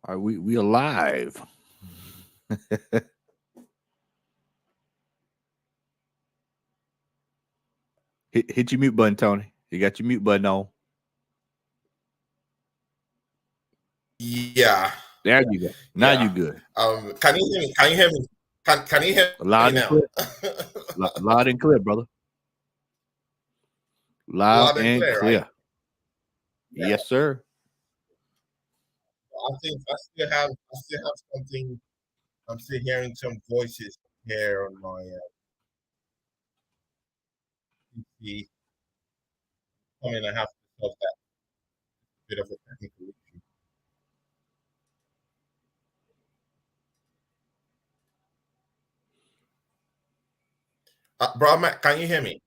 All right, we are live. hit your mute button, Tony. You got your mute button on. Yeah. There you go. Now you good. Can you hear me? Can you hear me? Can you hear Loud me and now? clear. Loud and clear, brother. Loud and clear. Right? Yes, sir. I think I still have something. I'm still hearing some voices here on my PC. I mean, I have to solve that bit of a technical issue. Bro, Matt, can you hear me?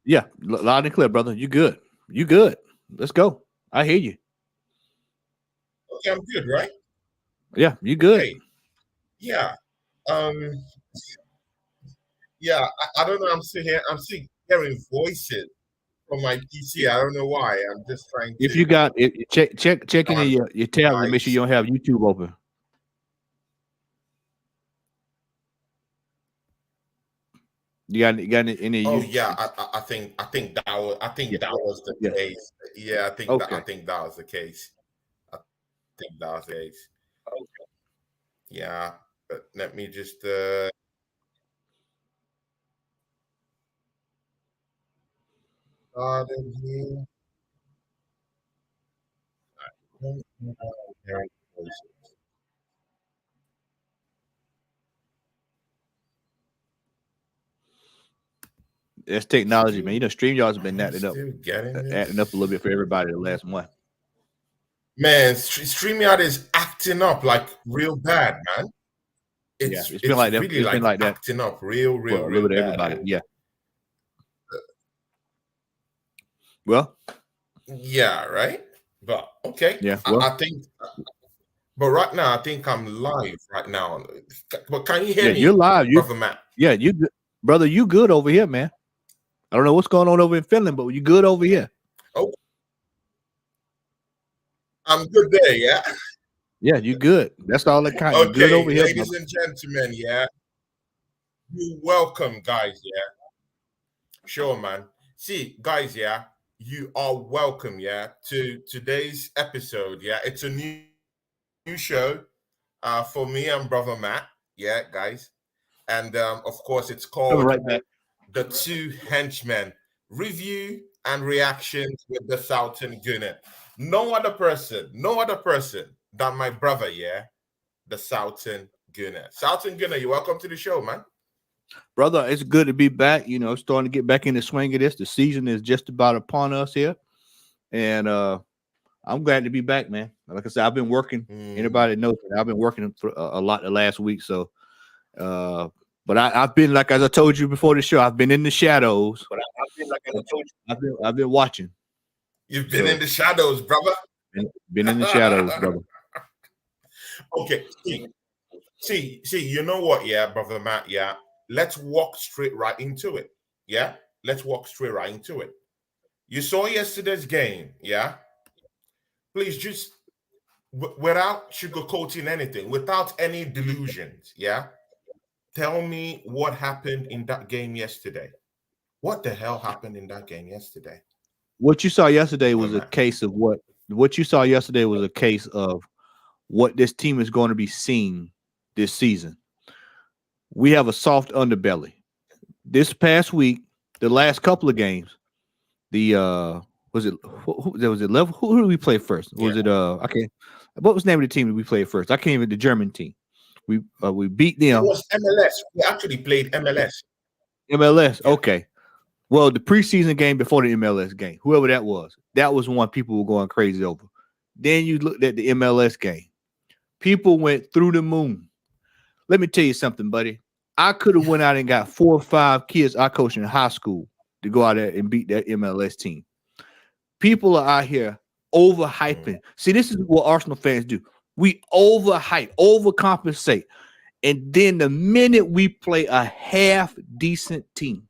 Yeah, loud and clear, brother. You good. You good. Let's go. I hear you. Okay, I'm good, right? Yeah, you good. Okay. Yeah. Yeah, I don't know. I'm still hearing voices from my PC. I don't know why. I'm just trying to. If you got check in your tabs and make sure you don't have YouTube open. You got any? Oh yeah, I think that was the case. Yeah, I think that was the case. I think that was the case. Okay. Yeah, but let me just It's technology, man. You know, StreamYard's been acting up a little bit for everybody the last month. Man, StreamYard is acting up like real bad, man. It's been like that. Really it's been like that. Acting up real bad. Everybody. Yeah. Well. Yeah. Right. But okay. Yeah. Well. I think. But right now, I think I'm live right now. But can you hear me? You're live, brother Matt. Yeah, brother. You good over here, man? I don't know what's going on over in Finland, but you good over here? Oh, I'm good there. Yeah. Yeah, you good. That's all that counts. Okay, you good over here, ladies and gentlemen. Yeah, you welcome, guys. Yeah, sure, man. See, guys. Yeah, you are welcome. Yeah, to today's episode. Yeah, it's a new show for me and brother Matt. Yeah, guys, and of course it's called The Two Henchmen Review and Reactions with the Southern Gunner. No other person than my brother. Yeah. The Southern Gunner. Southern Gunner, you're welcome to the show, man. Brother, it's good to be back. You know, starting to get back in the swing of this. The season is just about upon us here. And I'm glad to be back, man. Like I said, I've been working. Anybody knows that I've been working for a lot the last week. So, but I've been, like, as I told you before the show, I've been in the shadows. But I've been, like, as I told you, I've been watching. You've been in the shadows, brother. Been in the shadows, brother. Okay, see, you know what, yeah, brother Matt, yeah, let's walk straight right into it, yeah, let's walk straight right into it. You saw yesterday's game, yeah, please, just without sugarcoating anything, without any delusions, yeah, tell me what happened in that game yesterday. What the hell happened in that game yesterday? What you saw yesterday was a case of what you saw yesterday was a case of what this team is going to be seeing this season. We have a soft underbelly. This past week, the last couple of games, the was it level? Who did we play first? Was it okay? What was the name of the team that we played first? I can't even. The German team. We beat them. It was MLS. We actually played MLS. MLS. Yeah. Okay. Well, the preseason game before the MLS game, whoever that was one people were going crazy over. Then you looked at the MLS game. People went through the moon. Let me tell you something, buddy. I could have went out and got 4 or 5 kids I coached in high school to go out there and beat that MLS team. People are out here overhyping. See, this is what Arsenal fans do. We overhype, overcompensate. And then the minute we play a half decent team,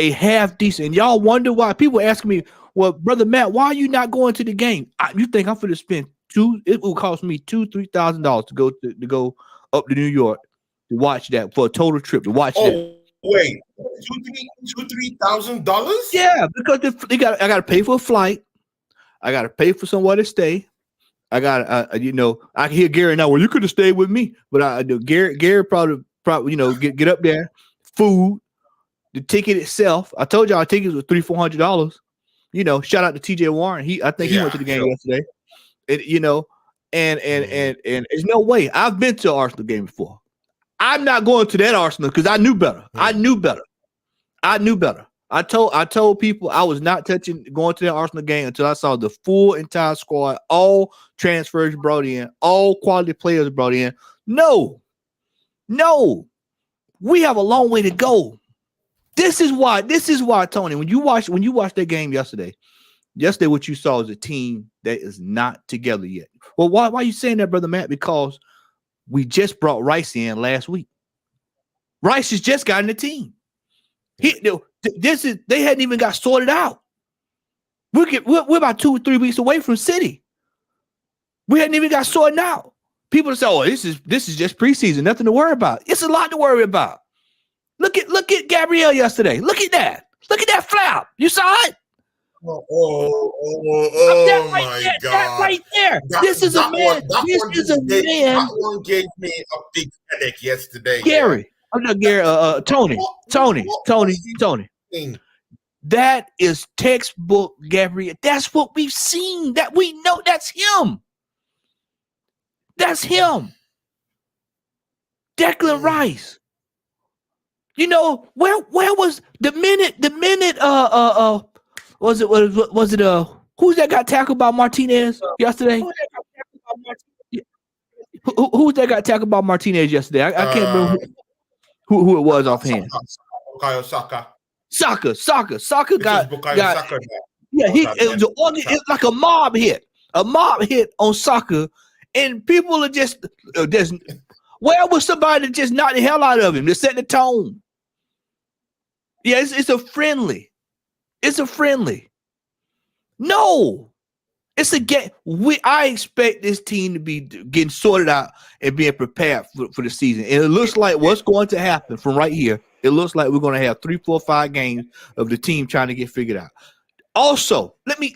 a half decent. And y'all wonder why people ask me, well, brother Matt, why are you not going to the game? You think I'm going to spend it will cost me $2,000-$3,000 to go up to New York to watch that for a total trip to watch that. Wait, $2,000-$3,000? Yeah, because I got to pay for a flight. I got to pay for somewhere to stay. I got I can hear Gary now. Well, you could have stayed with me, but I do. Gary probably get up there, food, the ticket itself. I told y'all our tickets were $300-$400. Shout out to TJ Warren. I think he went to the game yesterday. And there's no way. I've been to an Arsenal game before. I'm not going to that Arsenal because I knew better. I knew better. I told people I was not going to that Arsenal game until I saw the full entire squad, all transfers brought in, all quality players brought in. No, we have a long way to go. This is why, Tony, when you watch that game yesterday, what you saw is a team that is not together yet. Well, why are you saying that, brother Matt? Because we just brought Rice in last week. Rice has just gotten the team. They hadn't even got sorted out. We're about 2 or 3 weeks away from City. We hadn't even got sorted out. People say, "Oh, this is just preseason, nothing to worry about." It's a lot to worry about. Look at Gabrielle yesterday. Look at that. Look at that flap. You saw it? Oh my God! That right there. This is a man. That one gave me a big headache yesterday. Gary. I'm not Gary. Tony. That is textbook Gabriel. That's what we've seen. That we know. That's him. Declan Rice. Where was the minute was it who's that got tackled by Martinez yesterday? Who's that got tackled by Martinez yesterday? I can't remember who it was offhand. Saka got yeah, it's like a mob hit on Saka, and people are just where was somebody that just knocked the hell out of him to set the tone? Yeah, it's a friendly. No, it's a game. I expect this team to be getting sorted out and being prepared for the season. And it looks like what's going to happen from right here. It looks like we're going to have 3, 4, 5 games of the team trying to get figured out. Also, let me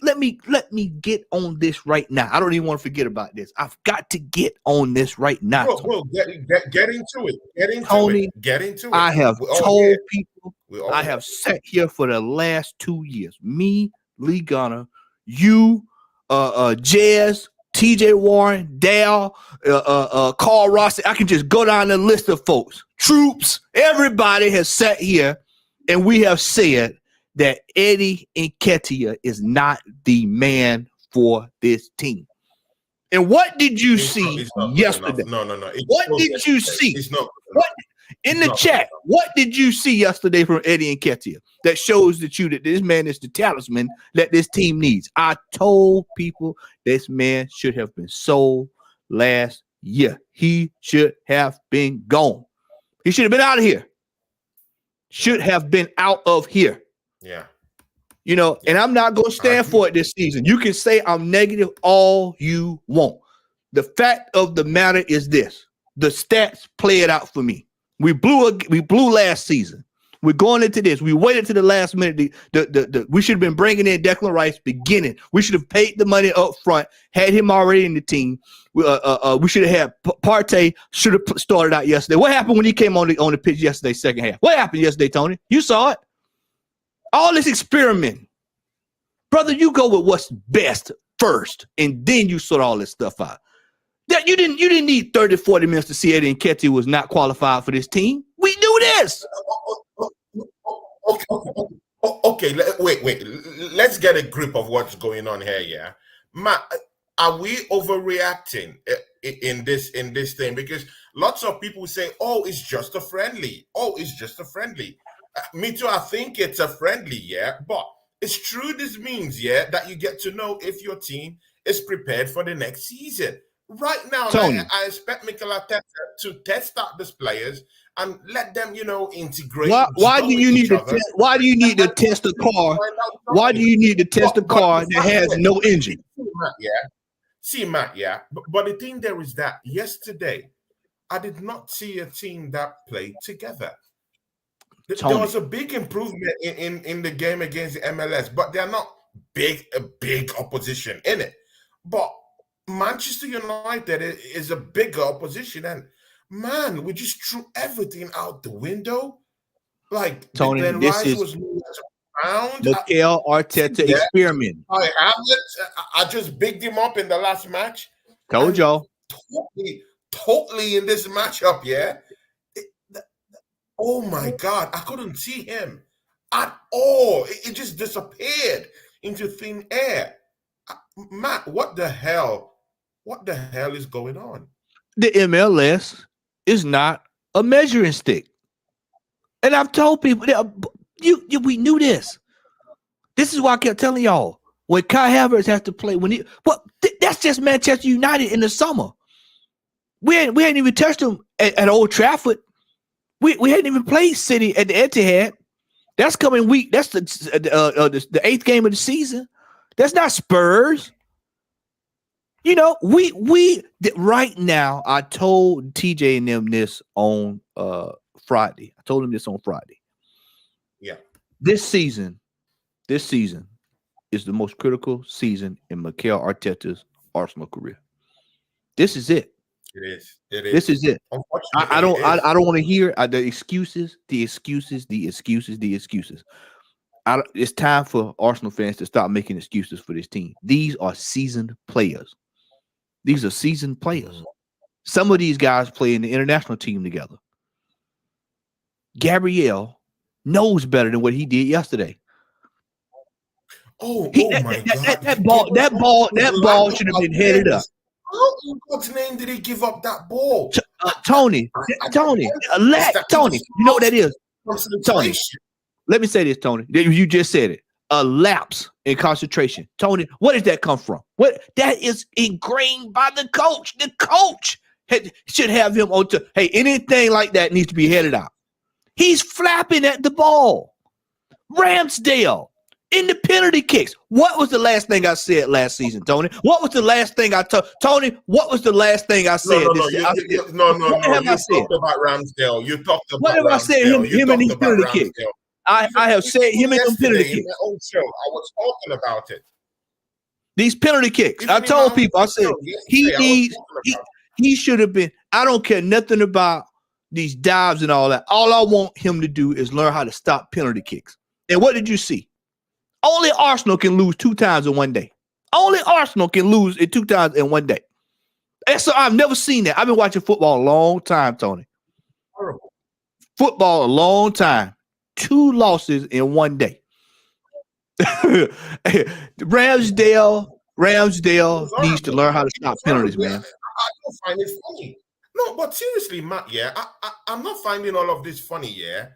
get on this right now. I don't even want to forget about this. I've got to get on this right now. Bro, get into it. Tony, get into it. I have told people. I have sat here for the last 2 years. Me, Lee Gunner, you, Jazz, TJ Warren, Dale, Carl Rossi. I can just go down the list of folks. Troops, everybody has sat here and we have said that Eddie Nketiah is not the man for this team. And what did you see yesterday? No. What did you see? It's not. What in the chat? What did you see yesterday from Eddie Nketiah that shows that this man is the talisman that this team needs? I told people this man should have been sold last year. He should have been gone. He should have been out of here. Should have been out of here. Yeah. And I'm not going to stand for it this season. You can say I'm negative all you want. The fact of the matter is this. The stats play it out for me. We blew last season. We're going into this. We waited to the last minute. We should have been bringing in Declan Rice beginning. We should have paid the money up front, had him already in the team. We should have had Partey should have started out yesterday. What happened when he came on the pitch yesterday, second half? What happened yesterday, Tony? You saw it. All this experiment. Brother, you go with what's best first, and then you sort all this stuff out. That you didn't need 30, 40 minutes to see Eddie Nketiah was not qualified for this team. We knew this. Okay. Wait. Let's get a grip of what's going on here. Yeah, are we overreacting in this thing? Because lots of people say, "Oh, it's just a friendly. Me too. I think it's a friendly. Yeah, but it's true. This means that you get to know if your team is prepared for the next season. Right now, Tony. I expect Mikel Arteta to test out these players and let them, integrate. Why do you need to test? Why do you need to test a car? Why do you need to test a car that has no engine? See, Matt, yeah. But the thing there is that yesterday, I did not see a team that played together. There was a big improvement in the game against the MLS, but they're not a big opposition in it. But Manchester United is a bigger opposition, and man, we just threw everything out the window. Like Tony, this was around. Mikel Arteta experiment. I have it. I just bigged him up in the last match. Told y'all. Totally in this matchup, yeah. Oh my God, I couldn't see him at all. It just disappeared into thin air. Matt, what the hell? What the hell is going on? The MLS is not a measuring stick. And I've told people that we knew this. This is why I kept telling y'all when Kai Havertz has to play that's just Manchester United in the summer. We hadn't even touched them at Old Trafford. We hadn't even played City at the Etihad. That's coming week. That's the 8th game of the season. That's not Spurs. We right now. I told TJ and them this on Friday. I told him this on Friday. Yeah. This season is the most critical season in Mikel Arteta's Arsenal career. This is it. It is. This is it. I don't want to hear the excuses. It's time for Arsenal fans to stop making excuses for this team. These are seasoned players. Some of these guys play in the international team together. Gabriel knows better than what he did yesterday. My God! That ball should have been headed up. How in God's name did he give up that ball? Tony, you know what that is? Tony, let me say this, Tony. You just said it. A lapse in concentration. Tony, where does that come from? That is ingrained by the coach. The coach should have him on to, hey, anything like that needs to be headed out. He's flapping at the ball. Ramsdale. In the penalty kicks. What was the last thing I said last season, Tony? What was the last thing I told Tony? What was the last thing I said? No. You talked about Ramsdale. You talked about what have I said? Him and these penalty kicks. I have said him and them penalty kicks. In my own show, I was talking about it. These penalty kicks. I told people. I said he should have been. I don't care nothing about these dives and all that. All I want him to do is learn how to stop penalty kicks. And what did you see? Only Arsenal can lose 2 times in one day. Only Arsenal can lose 2 times in one day. And so I've never seen that. I've been watching football a long time, Tony. Horrible. Football a long time. 2 losses in one day. Ramsdale needs to learn how to stop penalties, man. I don't find it funny. No, but seriously, Matt, yeah, I'm not finding all of this funny, yeah.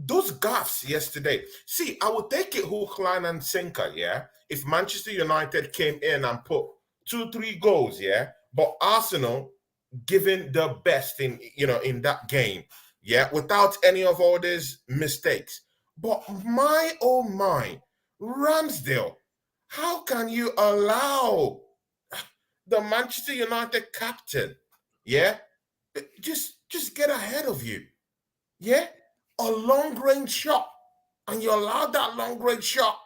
Those gaffes yesterday. See, I would take it hook, line, and sinker, yeah, if Manchester United came in and put 2-3 goals, yeah, but Arsenal giving the best in that game, yeah, without any of all these mistakes. But my oh my, Ramsdale, how can you allow the Manchester United captain, yeah, just get ahead of you, yeah? A long-range shot, and you allow that long-range shot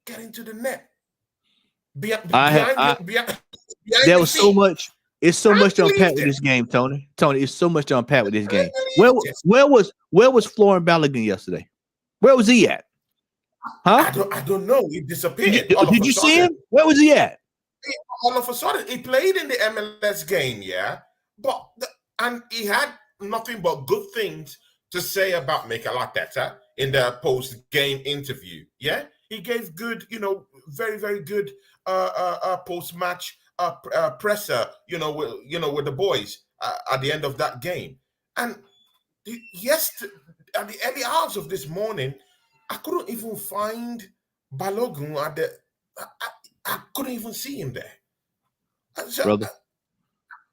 get into the net. There was so much. It's so much to unpack with this game, Tony. It's so much to unpack with this game. Where was Florian Balogun yesterday? Where was he at? Huh? I don't know. He disappeared. Did you see him? Where was he at? All of a sudden, he played in the MLS game, yeah. And he had nothing but good things to say about Mikel Arteta in the post-game interview. Yeah, he gave good, very, very good post-match presser, with the boys at the end of that game. And yes, at the early hours of this morning, I couldn't even find Balogun I couldn't even see him there. So, brother.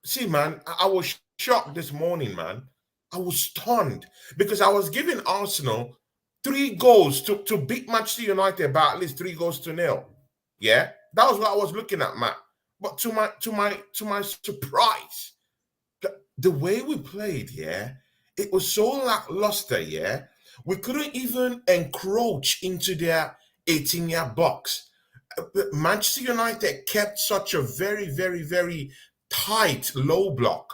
see, man, I was shocked this morning, man. I was stunned because I was giving Arsenal 3 goals to beat Manchester United by at least 3 goals to 0. Yeah, that was what I was looking at, Matt. But to my surprise, the way we played, yeah, it was so lackluster, yeah. We couldn't even encroach into their 18-yard box. Manchester United kept such a very, very, very tight low block,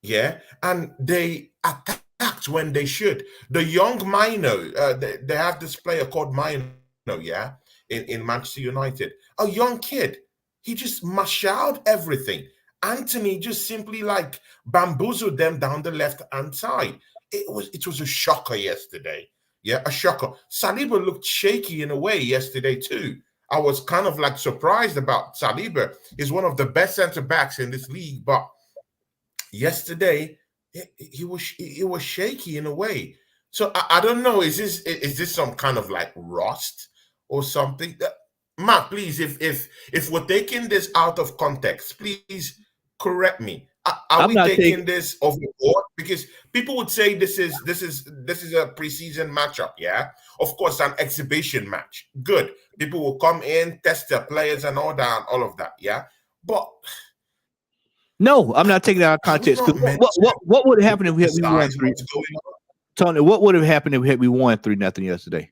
yeah, and they attacked when they should. The young Mino, they have this player called Mino, yeah, in Manchester United, a young kid. He just mashed out everything. Anthony just simply like bamboozled them down the left hand side. It was a shocker yesterday. Yeah, a shocker. Saliba looked shaky in a way yesterday too. I was kind of like surprised about Saliba. He's one of the best centre backs in this league, but yesterday he was shaky in a way. So I don't know. Is this some kind of like rust or something? Matt, please, if we're taking this out of context, please correct me. Are I'm we not taking taking. this overboard? Because people would say this is a preseason matchup, yeah. Of course, an exhibition match. Good. People will come in, test their players and all that, and all of that, yeah. But No, I'm not taking it out of are we context. not Because meant what would have to happened if we won emphasize 3? what's going on? Tony, what would have happened if we won 3-0 yesterday?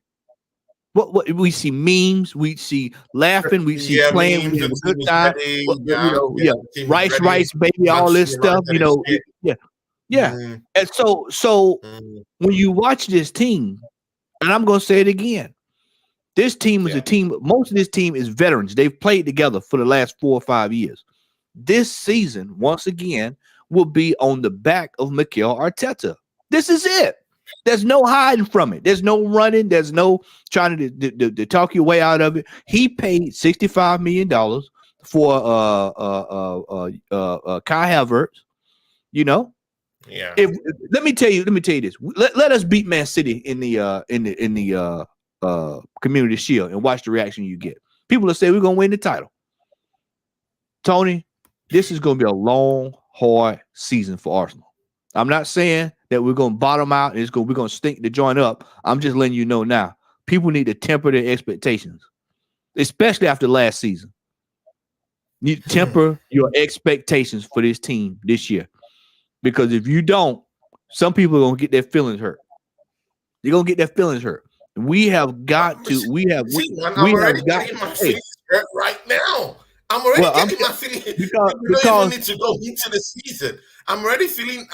What we see memes, we see laughing, we see Yeah, playing, we memes. The have a team good is time. ready. You Yeah, know, yeah. yeah, The team is rice, ready. baby, all Manchester this stuff. United is fit. Yeah, yeah. Mm, And so mm, when you watch this team, and I'm gonna say it again, this team is a yeah. team. Most of this team is veterans. They've played together for the last 4 or 5 years. This season, once again, will be on the back of Mikel Arteta. This is it. There's no hiding from it. There's no running. There's no trying to talk your way out of it. He paid $65 million for Kai Havertz. You know, Yeah. if let me tell you this. Let us beat Man City in the Community Shield and watch the reaction you get. People will say we're gonna win the title. Tony, this is gonna be a long, hard season for Arsenal. I'm not saying that we're gonna bottom out and we're gonna stink the joint up. I'm just letting you know now. People need to temper their expectations, especially after last season. You need to temper your expectations for this team this year. Because if you don't, some people are gonna get their feelings hurt. They're gonna get their feelings hurt. We have got to. See, man, I'm We already have got. getting my Hey, feelings hurt right now. I'm already well, getting my feelings. because We don't even because need to go into the season. I'm already feeling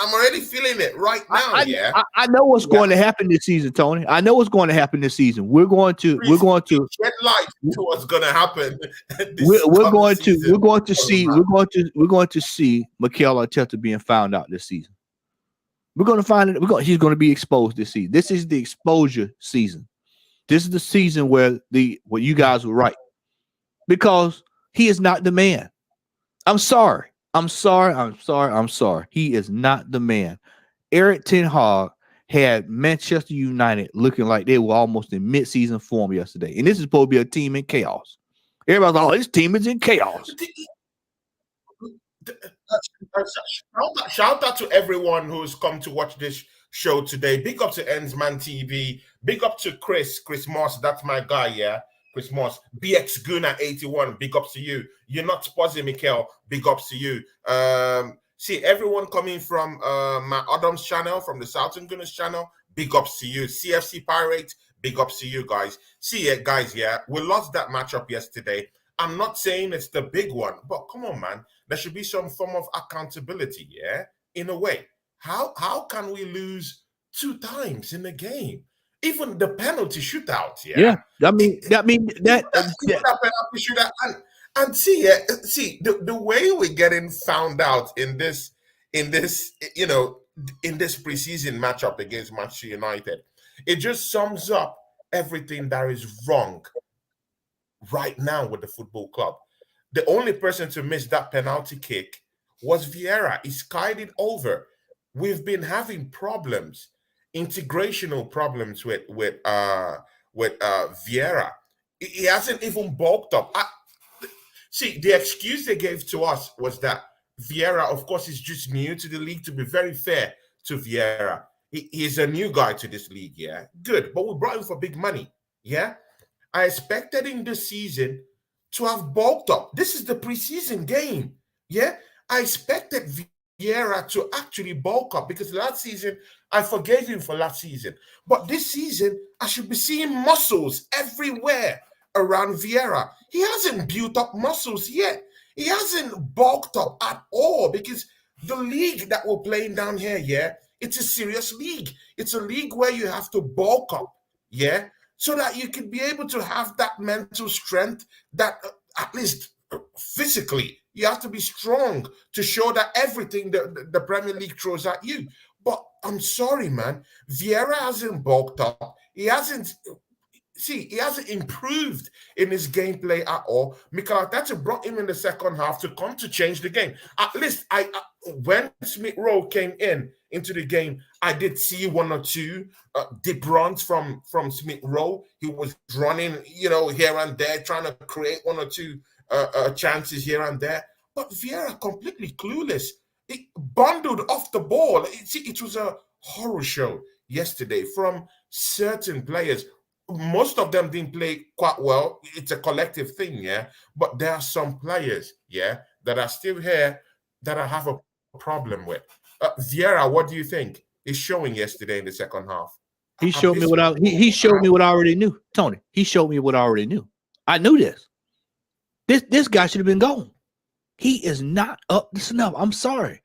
it right now. Yeah. I know what's Yeah. going to happen this season, Tony. I know what's going to happen this season. We're going to shed light to what's gonna happen. we're going to see Mikel Arteta being found out this season. We're going to find it. He's going to be exposed this season. This is the exposure season. This is the season where you guys were right, because he is not the man. I'm sorry. He is not the man. Eric Ten Hag had Manchester United looking like they were almost in mid-season form yesterday. And this is supposed to be a team in chaos. Everybody's like, oh, this team is in chaos. Shout out to everyone who's come to watch this show today. Big up to Henchmen TV. Big up to Chris Moss. That's my guy, yeah. Chris Moss. BX Guna 81. Big ups to you. You're not Spuzzy Mikel. Big ups to you. See everyone coming from my Adams channel, from the Southern Gunners channel. Big ups to you. CFC Pirates. Big ups to you guys. See ya, guys. Yeah, we lost that matchup yesterday. I'm not saying it's the big one, but come on, man. There should be some form of accountability, yeah, in a way. How can we lose 2 times in a game? Even the penalty shootout, yeah. I mean that penalty shootout, and see the way we're getting found out in this preseason matchup against Manchester United. It just sums up everything that is wrong right now with the football club. The only person to miss that penalty kick was Vieira. He skied it over. We've been having problems, integrational problems with Vieira. He hasn't even bulked up. See, the excuse they gave to us was that Vieira, of course, is just new to the league. To be very fair to Vieira, he's a new guy to this league, yeah. Good, but we brought him for big money, yeah. I expected him this season to have bulked up. This is the preseason game, yeah. I expected Vieira to actually bulk up because last season I forgave him for last season, but this season I should be seeing muscles everywhere around Vieira. He hasn't built up muscles yet. He hasn't bulked up at all because the league that we're playing down here, yeah, it's a serious league. It's a league where you have to bulk up, yeah, so that you can be able to have that mental strength that at least physically you have to be strong to show that everything the Premier League throws at you. But I'm sorry, man, Vieira hasn't bulked up. He hasn't improved in his gameplay at all. Mikel Arteta brought him in the second half to come to change the game. At least when Smith Rowe came into the game, I did see one or two deep runs from Smith Rowe. He was running, here and there, trying to create one or two chances here and there. But Vieira completely clueless. He bundled off the ball. It was a horror show yesterday from certain players. Most of them didn't play quite well. It's a collective thing, yeah. But there are some players, yeah, that are still here that I have a problem with. Vieira, what do you think? He's showing yesterday in the second half. He showed me what he showed me what I already knew, Tony. He showed me what I already knew. I knew this. This guy should have been gone. He is not up to snuff. I'm sorry.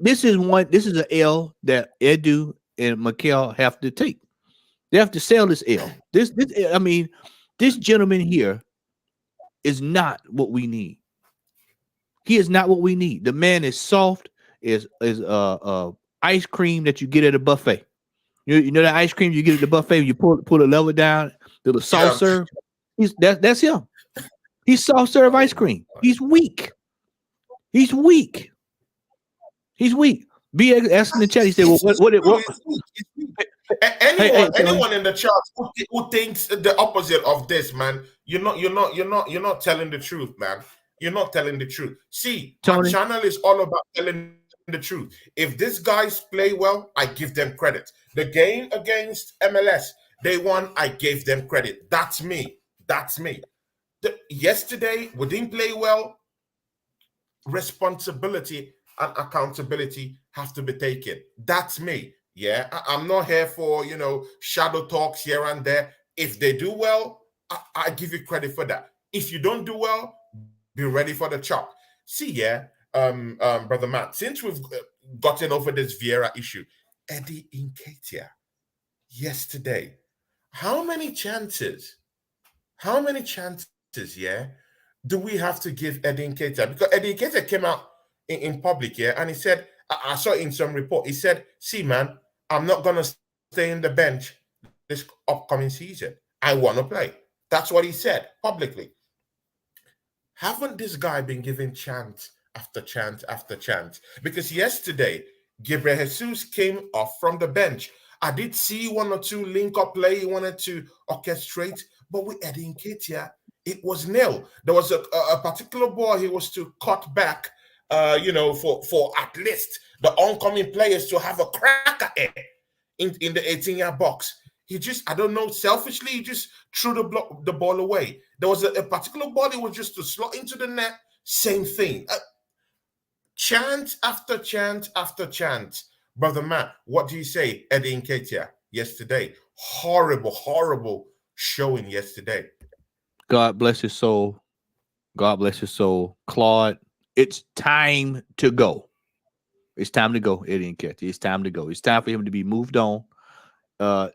This is an L that Edu and Mikel have to take. They have to sell this L. This gentleman here is not what we need. He is not what we need. The man is soft, is ice cream that you get at a buffet. You know that ice cream you get at the buffet, you pull the level down, the soft serve. That's him. He's soft serve ice cream. He's weak. He's weak. BX asked in the chat. He said, "Well, what?" Anyone in the chat who thinks the opposite of this, man, you're not telling the truth, man. You're not telling the truth. See, Tony, my channel is all about telling the truth. If these guys play well, I give them credit. The game against MLS, they won. I gave them credit. That's me. Yesterday, we didn't play well. Responsibility and accountability have to be taken. That's me. Yeah, I'm not here for, shadow talks here and there. If they do well, I give you credit for that. If you don't do well, be ready for the chop. See, yeah, Brother Matt, since we've gotten over this Vieira issue, Eddie Nketiah yesterday, how many chances, yeah, do we have to give Eddie Nketiah? Because Eddie Nketiah came out in public, yeah, and he said, I saw in some report, he said, see, man, I'm not going to stay in the bench this upcoming season. I want to play. That's what he said publicly. Haven't this guy been given chance after chance after chance? Because yesterday, Gabriel Jesus came off from the bench. I did see one or two link-up play he wanted to orchestrate, but with Eddie Nketiah, it was nil. There was a particular ball he was to cut back, for at least the oncoming players to have a crack at it in the 18-yard box. He just, I don't know, selfishly, he just threw the ball away. There was a particular ball he was just to slot into the net. Same thing. Chance after chance after chance. Brother Matt, what do you say, Eddie Nketiah, yesterday? Horrible showing yesterday. God bless his soul. God bless his soul. Claude, it's time to go. It's time to go, Eddie Nketiah. It's time to go. It's time for him to be moved on.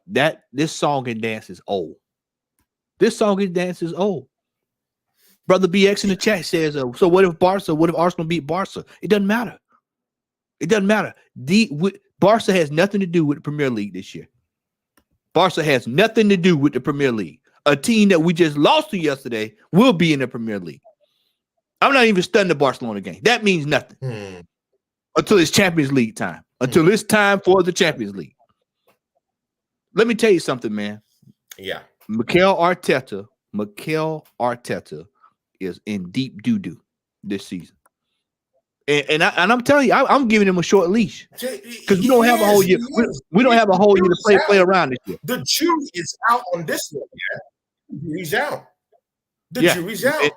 This song and dance is old. Brother BX in the chat says, so what if Arsenal beat Barca? It doesn't matter. Barca has nothing to do with the Premier League this year. Barca has nothing to do with the Premier League. A team that we just lost to yesterday will be in the Premier League. I'm not even studying the Barcelona game. That means nothing until it's Champions League time. Until it's time for the Champions League. Let me tell you something, man. Yeah. Mikel Arteta is in deep doo-doo this season. And I'm telling you, I'm giving him a short leash because we don't have a whole year. We don't have a whole year to play around this year. The jury is out on this one. Yeah, the jury's out. The jury's out.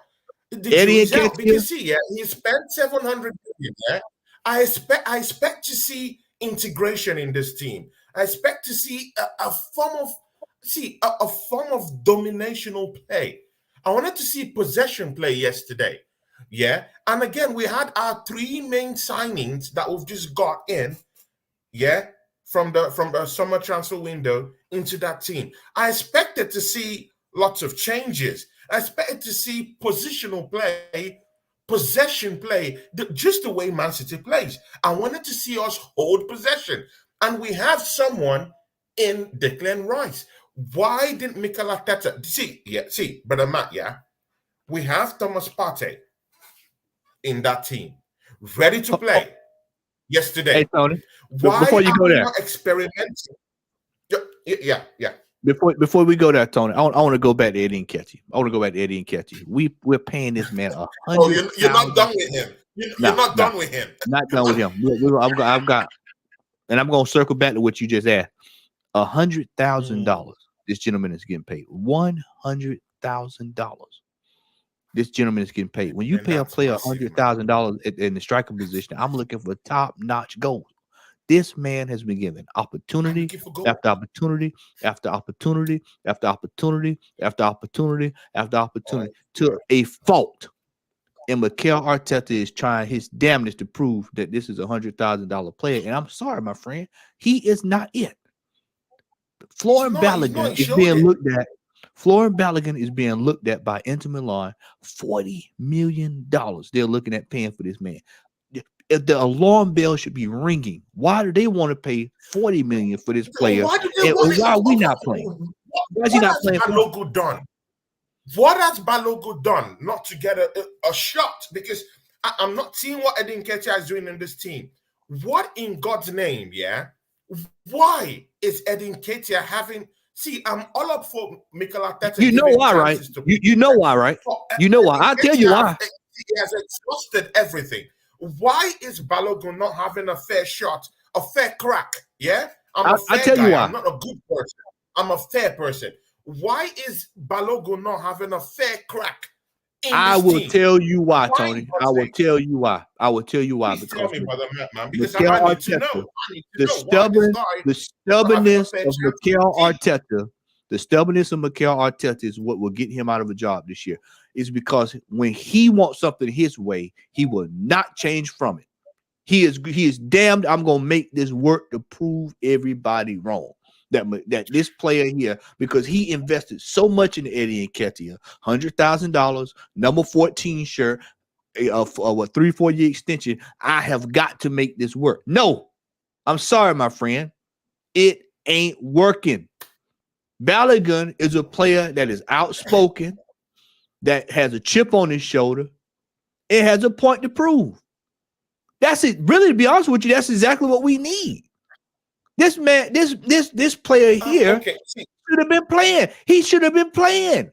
The jury's out because see, yeah, he spent 700 million. Yeah, I expect to see integration in this team. I expect to see a form of dominational play. I wanted to see possession play yesterday. Yeah. And again, we had our 3 main signings that we've just got in, yeah, from the summer transfer window into that team. I expected to see lots of changes. I expected to see positional play, possession play, just the way Man City plays. I wanted to see us hold possession. And we have someone in Declan Rice. Why didn't Mikel Arteta see, Brother Matt, yeah? We have Thomas Partey in that team, ready to play yesterday. Hey, Tony, why before you go there, not experimenting? Yeah. Before we go there, Tony, I want to go back to Eddie Nketiah. We're paying this man $100,000. Oh, you're not done with him. You're not done with him. Not done with him. I've got, and I'm going to circle back to what you just asked. $100,000. This gentleman is getting paid. $100,000. This gentleman is getting paid. When you pay a player $100,000 in the striker position, I'm looking for top-notch goals. This man has been given opportunity after opportunity after opportunity after opportunity after opportunity after opportunity to a fault. And Mikel Arteta is trying his damnedest to prove that this is a $100,000 player. And I'm sorry, my friend, he is not it. Florian Balogun is being looked at. Florian Balogun is being looked at by Inter Milan, $40 million. They're looking at paying for this man. If the alarm bell should be ringing, why do they want to pay $40 million for this player? Why are we not playing? Why is he not playing? What has Balogun done not to get a shot? Because I'm not seeing what Eddie Nketiah is doing in this team. What in God's name, yeah? Why is Eddie Nketiah having? See, I'm all up for Mikel Arteta. You know why, right? You know why, right? You know why. I'll tell you why. He has exhausted everything. Why is Balogun not having a fair shot, a fair crack? Yeah? I'll tell you why. I'm not a good person. I'm a fair person. Why is Balogun not having a fair crack? I will tell you why, Tony. I will tell you why. Please tell me, Brother Matt, man, because I need to know. The stubbornness of Mikel Arteta, the stubbornness of Mikel Arteta is what will get him out of a job this year. Is because when he wants something his way, he will not change from it. He is damned. I'm gonna make this work to prove everybody wrong. That this player here, because he invested so much in Eddie Nketiah, $100,000, number 14 shirt, a 3-4 year extension. I have got to make this work. No, I'm sorry, my friend, it ain't working. Balogun is a player that is outspoken, that has a chip on his shoulder, and has a point to prove. That's it. Really, to be honest with you, that's exactly what we need. This man, this player here should have been playing. He should have been playing.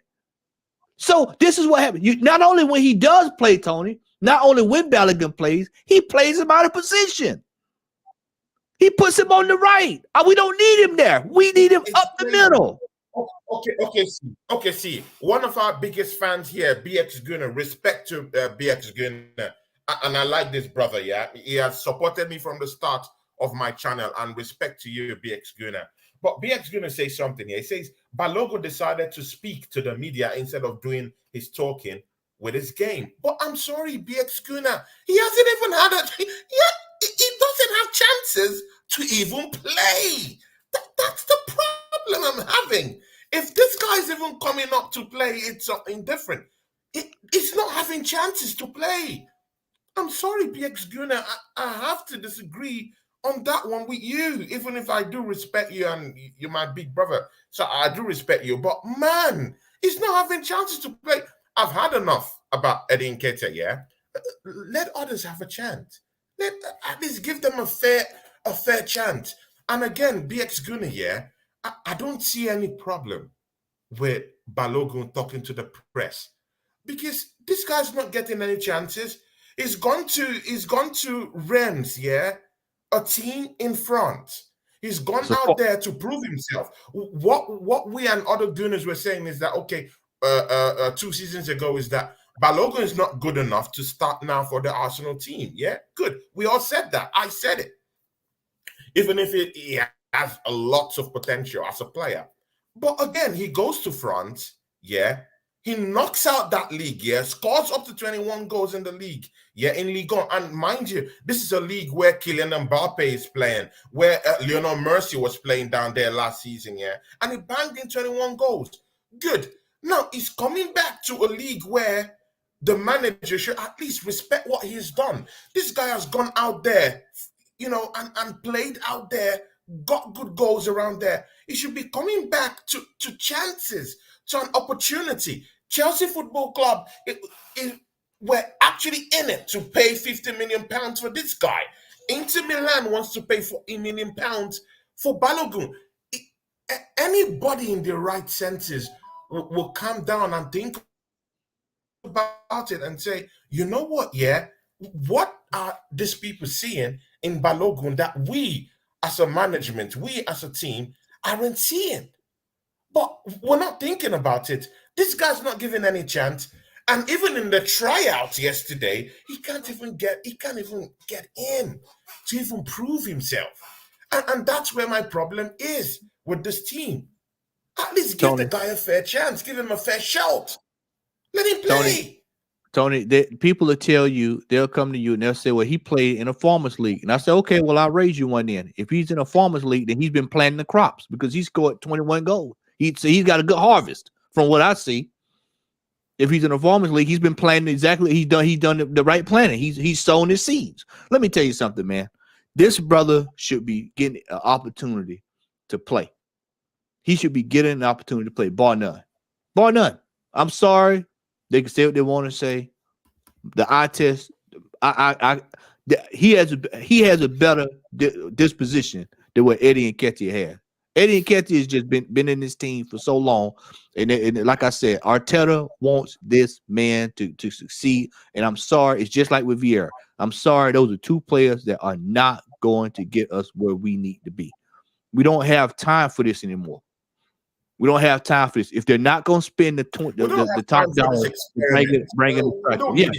So this is what happened. Not only when he does play, Tony, not only when Balogun plays, he plays him out of position. He puts him on the right. We don't need him there. We need him up the middle. Okay. See, one of our biggest fans here, BX Gunner. Respect to BX Gunner, and I like this brother. Yeah, he has supported me from the start of my channel, and respect to you, BX Gunner. But BX Gunner says something here. He says Balogun decided to speak to the media instead of doing his talking with his game. But I'm sorry, BX Gunner, he hasn't even had he doesn't have chances to even play. That's the problem I'm having. If this guy's even coming up to play, it's something different. It's not having chances to play. I'm sorry, BX Gunner, I have to disagree on that one with you, even if I do respect you and you're my big brother. So I do respect you. But man, he's not having chances to play. I've had enough about Eddie Nketiah, yeah? Let others have a chance. At least give them a fair chance. And again, BX Gunner, yeah, I don't see any problem with Balogun talking to the press. because this guy's not getting any chances. He's gone to Rennes, yeah, a team in France. He's gone out there to prove himself. What we and other gooners were saying is that, okay, 2 seasons ago, is that Balogun is not good enough to start now for the Arsenal team. Yeah, good. We all said that. I said it. Even if he has a lot of potential as a player. But again, he goes to France, yeah. He knocks out that league, yeah, scores up to 21 goals in the league, yeah, in Ligue 1. And mind you, this is a league where Kylian Mbappe is playing, where Lionel Messi was playing down there last season, yeah. And he banged in 21 goals. Good. Now, he's coming back to a league where the manager should at least respect what he's done. This guy has gone out there, you know, and played out there, got good goals around there. He should be coming back to chances, to an opportunity. Chelsea Football Club were actually in it to pay £50 million for this guy. Inter Milan wants to pay £40 million for Balogun. Anybody in their right senses will come down and think about it and say, you know what, yeah, what are these people seeing in Balogun that we as a management, we as a team aren't seeing? But we're not thinking about it. This guy's not giving any chance. And even in the tryout yesterday, he can't even get in to even prove himself. And that's where my problem is with this team. At least give the guy a fair chance. Give him a fair shot. Let him play. Tony, people will tell you, they'll come to you and they'll say, well, he played in a farmers league. And I say, okay, well, I'll raise you one then. If he's in a farmers league, then he's been planting the crops because he scored 21 goals. He's got a good harvest from what I see. If he's in a farmers league, he's been planting exactly. He's done the right planting. He's sown his seeds. Let me tell you something, man. This brother should be getting an opportunity to play. He should be getting an opportunity to play, bar none. Bar none. I'm sorry. They can say what they want to say. The eye test, he has a better disposition than what Eddie Nketiah has. Eddie Nketiah has just been in this team for so long, and like I said, Arteta wants this man to succeed. And I'm sorry, it's just like with Vieira. I'm sorry, those are two players that are not going to get us where we need to be. We don't have time for this anymore. We don't have time for this. If they're not going to spend the top dollar, bring it. Yeah,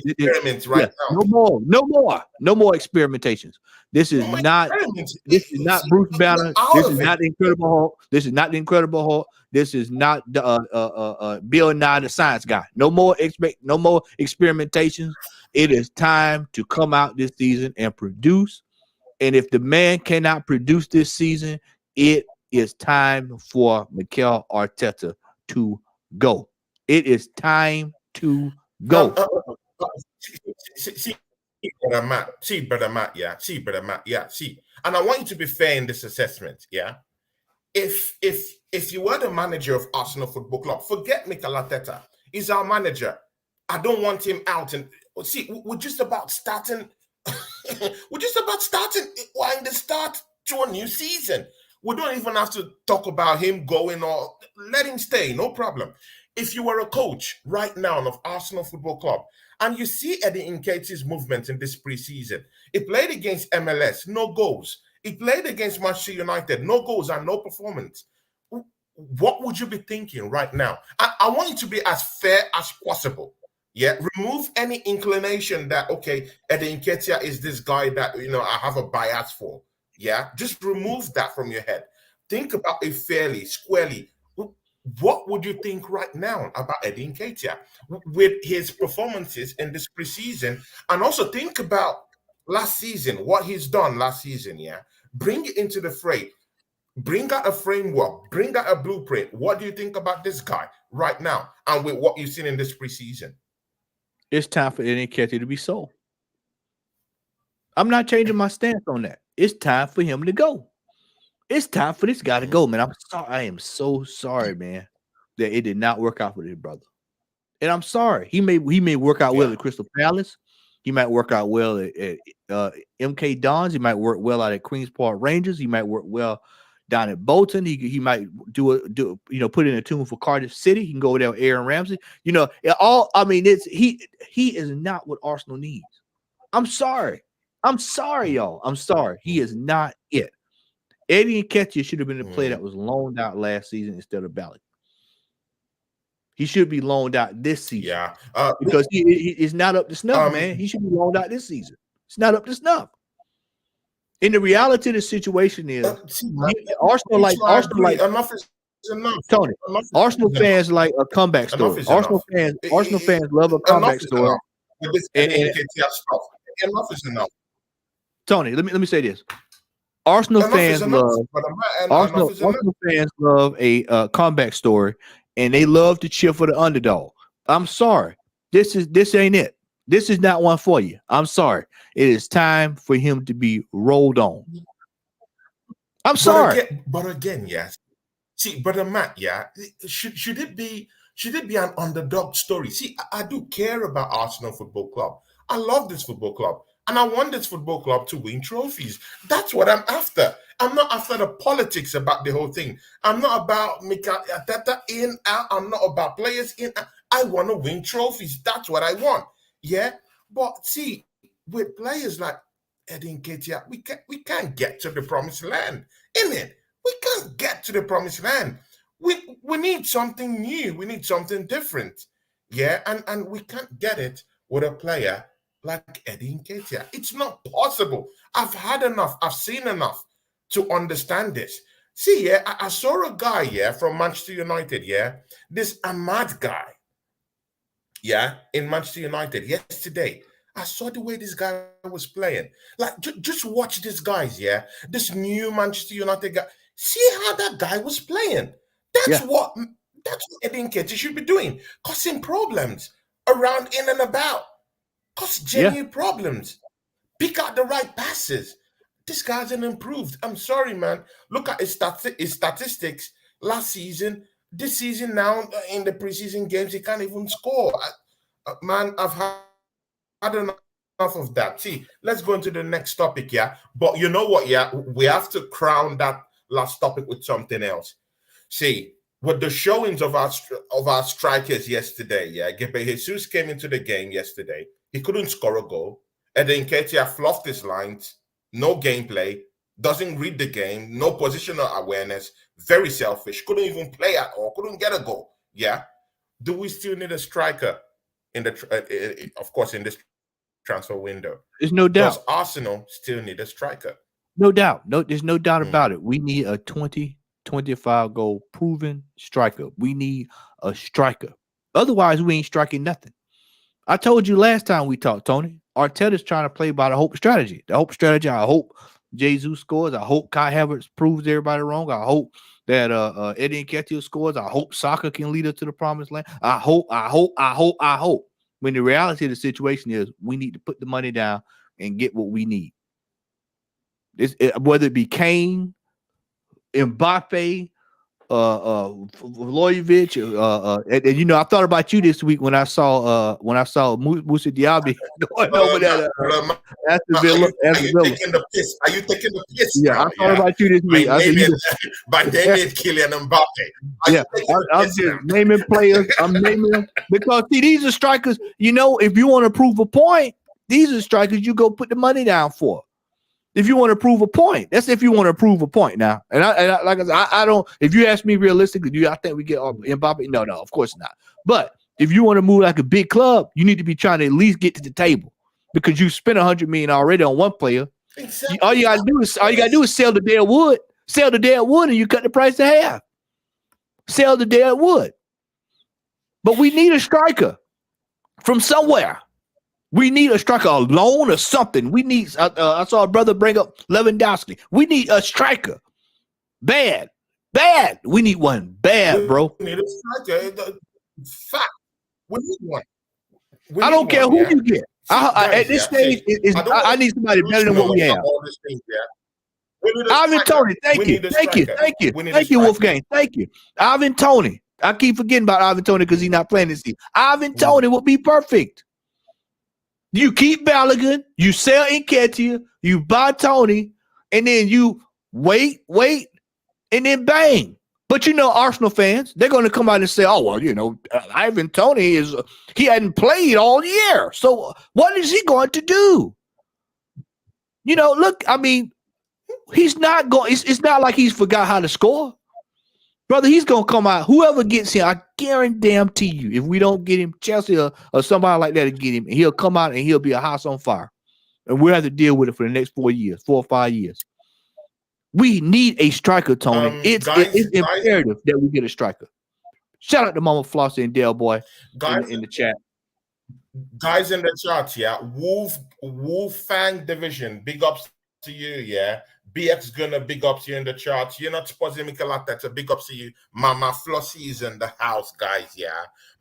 no more experimentations. This is not Bruce Banner. This is not the Incredible Hulk. This is not the Incredible Hulk. This is not the Bill Nye the Science Guy. No more experimentations. It is time to come out this season and produce. And if the man cannot produce this season, it is time for Mikel Arteta to go. It is time to go. See, brother Matt, yeah. And I want you to be fair in this assessment, yeah. If you were the manager of Arsenal Football Club, forget Mikel Arteta. He's our manager. I don't want him out. And see, we're just about starting. We're just about starting. We're in the start to a new season. We don't even have to talk about him going, or let him stay, no problem. If you were a coach right now of Arsenal Football Club and you see Eddie Nketiah's movement in this preseason, he played against MLS, no goals. He played against Manchester United, no goals and no performance. What would you be thinking right now? I want you to be as fair as possible. Yeah, remove any inclination that, okay, Eddie Nketiah is this guy that, I have a bias for. Yeah, just remove that from your head. Think about it fairly, squarely. What would you think right now about Eddie Nketiah with his performances in this preseason? And also think about last season, what he's done last season, yeah? Bring it into the fray. Bring out a framework. Bring out a blueprint. What do you think about this guy right now and with what you've seen in this preseason? It's time for Eddie Nketiah to be sold. I'm not changing my stance on that. It's time for him to go. It's time for this guy to go, man. I'm sorry. I am so sorry, man, that it did not work out for his brother. And I'm sorry. He may work out well at Crystal Palace. He might work out well at MK Dons. He might work well out at Queens Park Rangers. He might work well down at Bolton. He might do put in a tune for Cardiff City. He can go over there with Aaron Ramsey. He is not what Arsenal needs. I'm sorry, y'all. I'm sorry. He is not it. Eddie Nketiah should have been the player that was loaned out last season instead of Balogun. He should be loaned out this season. Yeah. Because he is not up to snuff, man. He should be loaned out this season. It's not up to snuff. And the reality of the situation is Arsenal like enough is enough. Tony. Arsenal fans like a comeback story. Arsenal fans love a comeback story. Enough is enough. Tony, let me say this. Arsenal fans love a comeback story, and they love to cheer for the underdog. I'm sorry. This ain't it. This is not one for you. I'm sorry. It is time for him to be rolled on. I'm sorry. But again, yes. See, Brother Matt, yeah. Should it be an underdog story? See, I do care about Arsenal Football Club. I love this football club. And I want this football club to win trophies. That's what I'm after. I'm not after the politics about the whole thing. I'm not about making data in, out. I'm not about players in, out. I want to win trophies. That's what I want. Yeah. But see, with players like Eddie Nketiah, we can't get to the promised land. Innit? We can't get to the promised land. We need something new. We need something different. Yeah. And we can't get it with a player like Eddie Nketiah. It's not possible. I've had enough. I've seen enough to understand this. See, yeah, I saw a guy, yeah, from Manchester United, yeah, this Ahmad guy, yeah, in Manchester United yesterday. I saw the way this guy was playing. Like, just watch this guys, yeah, this new Manchester United guy. See how that guy was playing. That's what Eddie Nketiah should be doing, causing problems around, in and about. Cause genuine problems. Pick out the right passes. This guy hasn't improved. I'm sorry, man. Look at his statistics last season. This season now, in the preseason games, he can't even score. Man, I've had enough of that. See, let's go into the next topic, yeah? But you know what, yeah? We have to crown that last topic with something else. See, with the showings of our strikers yesterday, yeah? Gepe Jesus came into the game yesterday. He couldn't score a goal. Eddie Nketiah fluffed his lines. No gameplay. Doesn't read the game. No positional awareness. Very selfish. Couldn't even play at all. Couldn't get a goal. Yeah. Do we still need a striker in the of course in this transfer window? There's no doubt. Does Arsenal still need a striker? No doubt. No, there's no doubt about it. We need a 20-25 goal proven striker. We need a striker. Otherwise, we ain't striking nothing. I told you last time we talked, Tony, Arteta's trying to play by the hope strategy. The hope strategy, I hope Jesus scores. I hope Kai Havertz proves everybody wrong. I hope that Eddie Nketiah scores. I hope Saka can lead us to the promised land. I hope. When the reality of the situation is we need to put the money down and get what we need. Whether it be Kane, Mbappe, Vlahovic, and you know, I thought about you this week when I saw Moussa Diaby going over there. Are you taking the piss? Yeah, I thought about you this week. By naming Kylian Mbappe. Yeah, I'm just naming players. I'm naming them because see, these are strikers. You know, if you want to prove a point, these are strikers you go put the money down for. If you want to prove a point, that's if you want to prove a point now. And I like I said, I don't. If you ask me realistically, I think we get Mbappe? No, of course not. But if you want to move like a big club, you need to be trying to at least get to the table because you spent $100 million already on one player. Exactly. All you gotta do is sell the dead wood. Sell the dead wood, and you cut the price to half. Sell the dead wood. But we need a striker from somewhere. We need a striker, a loan or something. We need. I saw a brother bring up Lewandowski. We need a striker. Bad. We need one. Bad, bro. We need a striker. Fact. We need one. I don't care who you get. At this stage, I need somebody better than what we have. Ivan Toney, thank you, Wolfgang, thank you, Ivan Toney. I keep forgetting about Ivan Toney because he's not playing this season. Ivan Toney would be perfect. You keep Balogun, you sell Nketiah, you buy Toney, and then you wait, and then bang. But you know, Arsenal fans, they're going to come out and say, "Oh well, you know, Ivan Toney he hadn't played all year, so what is he going to do?" You know, look, I mean, he's not going. It's not like he's forgot how to score, brother. He's going to come out. Whoever gets him, I guarantee you, if we don't get him, Chelsea or somebody like that to get him, and he'll come out and he'll be a house on fire, and we'll have to deal with it for the next 4 or 5 years. We need a striker, Tony. It's imperative that we get a striker. Shout out to Mama Flossie and Dale Boy in the chat. Guys in the chat, yeah. Wolfang Division, big ups to you, yeah. BX gonna big ups you in the chat. You're not supposing Mikelata, big ups to you. Mama Flossie is in the house, guys, yeah.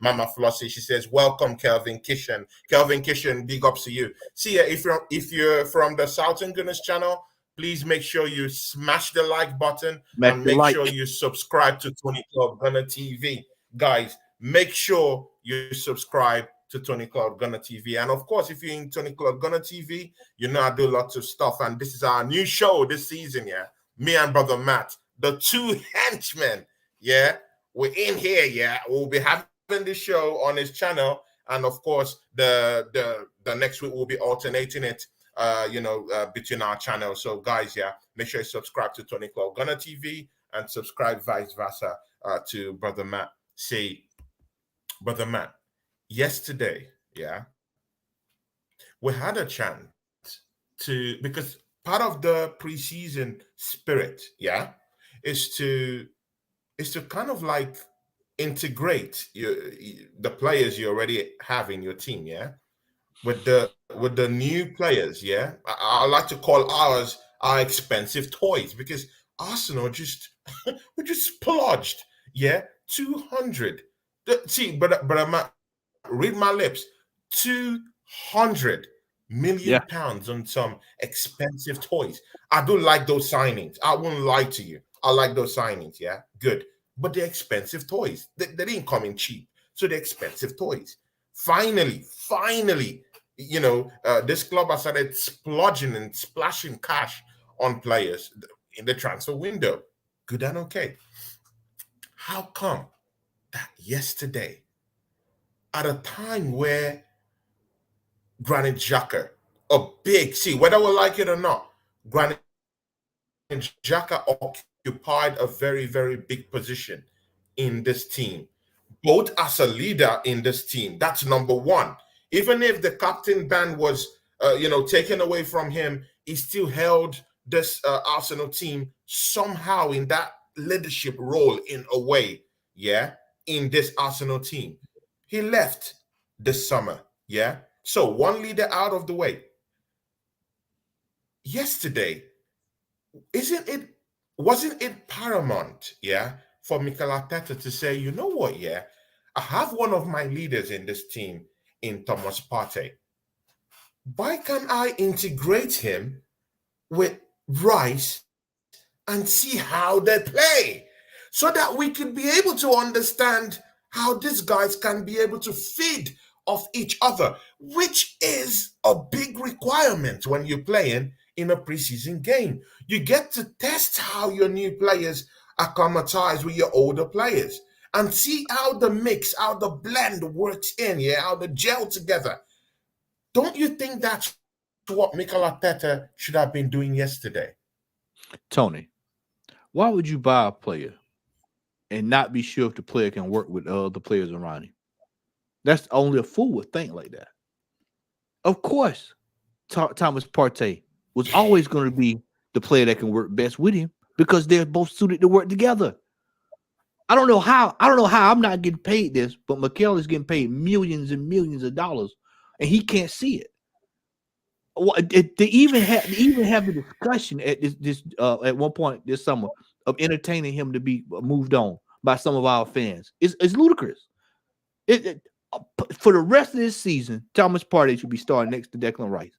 Mama Flossie, she says, welcome, Kelvin Kishan. Kelvin Kishan, big ups to you. See, if you're from the Southern Goodness channel, please make sure you smash the like button and make sure you subscribe to Tony Club Gunner TV. Guys, make sure you subscribe to Tony Club Gunner TV. And of course, if you're in Tony Club Gunner TV, you know I do lots of stuff. And this is our new show this season, yeah. Me and Brother Matt, the two henchmen, yeah. We're in here, yeah. We'll be having this show on his channel. And of course, the next week we'll be alternating it. Between our channels. So guys, yeah, make sure you subscribe to Tony Club Gunner TV and subscribe vice versa to Brother Matt. Say, Brother Matt, yesterday, yeah, we had a chance because part of the preseason spirit, yeah, is to kind of like integrate the players you already have in your team, yeah. With the new players, yeah, I like to call ours our expensive toys because Arsenal we just splurged, yeah, 200. See, but read my lips, 200 million pounds on some expensive toys. I do like those signings. I won't lie to you. I like those signings, yeah, good. But they're expensive toys. They didn't come in cheap, so they're expensive toys. Finally. You know, this club has started splurging and splashing cash on players in the transfer window. Good and okay. How come that yesterday, at a time where Granit Xhaka, whether we like it or not, Granit Xhaka occupied a very, very big position in this team, both as a leader in this team. That's number one. Even if the captain band was, taken away from him, he still held this Arsenal team somehow in that leadership role in a way, yeah, in this Arsenal team. He left this summer, yeah. So one leader out of the way. Yesterday, wasn't it paramount, yeah, for Mikel Arteta to say, you know what, yeah, I have one of my leaders in this team in Thomas Partey. Why can't I integrate him with Rice and see how they play so that we can be able to understand how these guys can be able to feed off each other, which is a big requirement when you're playing in a preseason game. You get to test how your new players acclimatize with your older players and see how the mix, how the blend works in, yeah, how the gel together. Don't you think that's what Mikel Arteta should have been doing yesterday? Tony, why would you buy a player and not be sure if the player can work with the players around him? That's only a fool would think like that. Of course, Thomas Partey was always going to be the player that can work best with him because they're both suited to work together. I don't know how I'm not getting paid this, but Mikel is getting paid millions and millions of dollars, and he can't see it. They even have a discussion at at one point this summer of entertaining him to be moved on by some of our fans. It's ludicrous. For the rest of this season, Thomas Partey should be starting next to Declan Rice.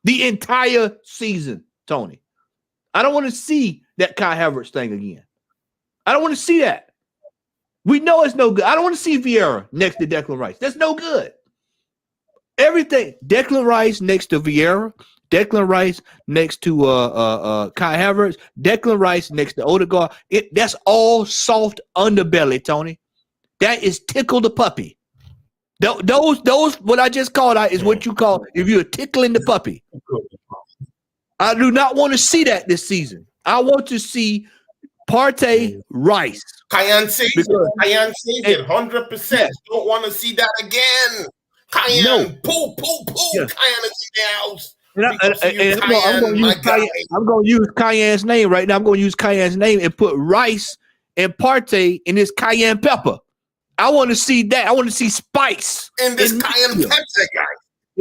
The entire season, Tony. I don't want to see that Kai Havertz thing again. I don't want to see that. We know it's no good. I don't want to see Vieira next to Declan Rice. That's no good. Everything, Declan Rice next to Vieira, Declan Rice next to Kai Havertz, Declan Rice next to Odegaard. That's all soft underbelly, Tony. That is tickle the puppy. Those what I just called out is what you call if you're tickling the puppy. I do not want to see that this season. I want to see Partey Rice. Cayenne says it 100%. Don't want to see that again. Cayenne, pull. Yeah. Cayenne is in the house. I'm going to use Cayenne's name right now. I'm going to use Cayenne's name and put Rice and Partey in this cayenne pepper. I want to see that. I want to see spice in this cayenne pepper, guys.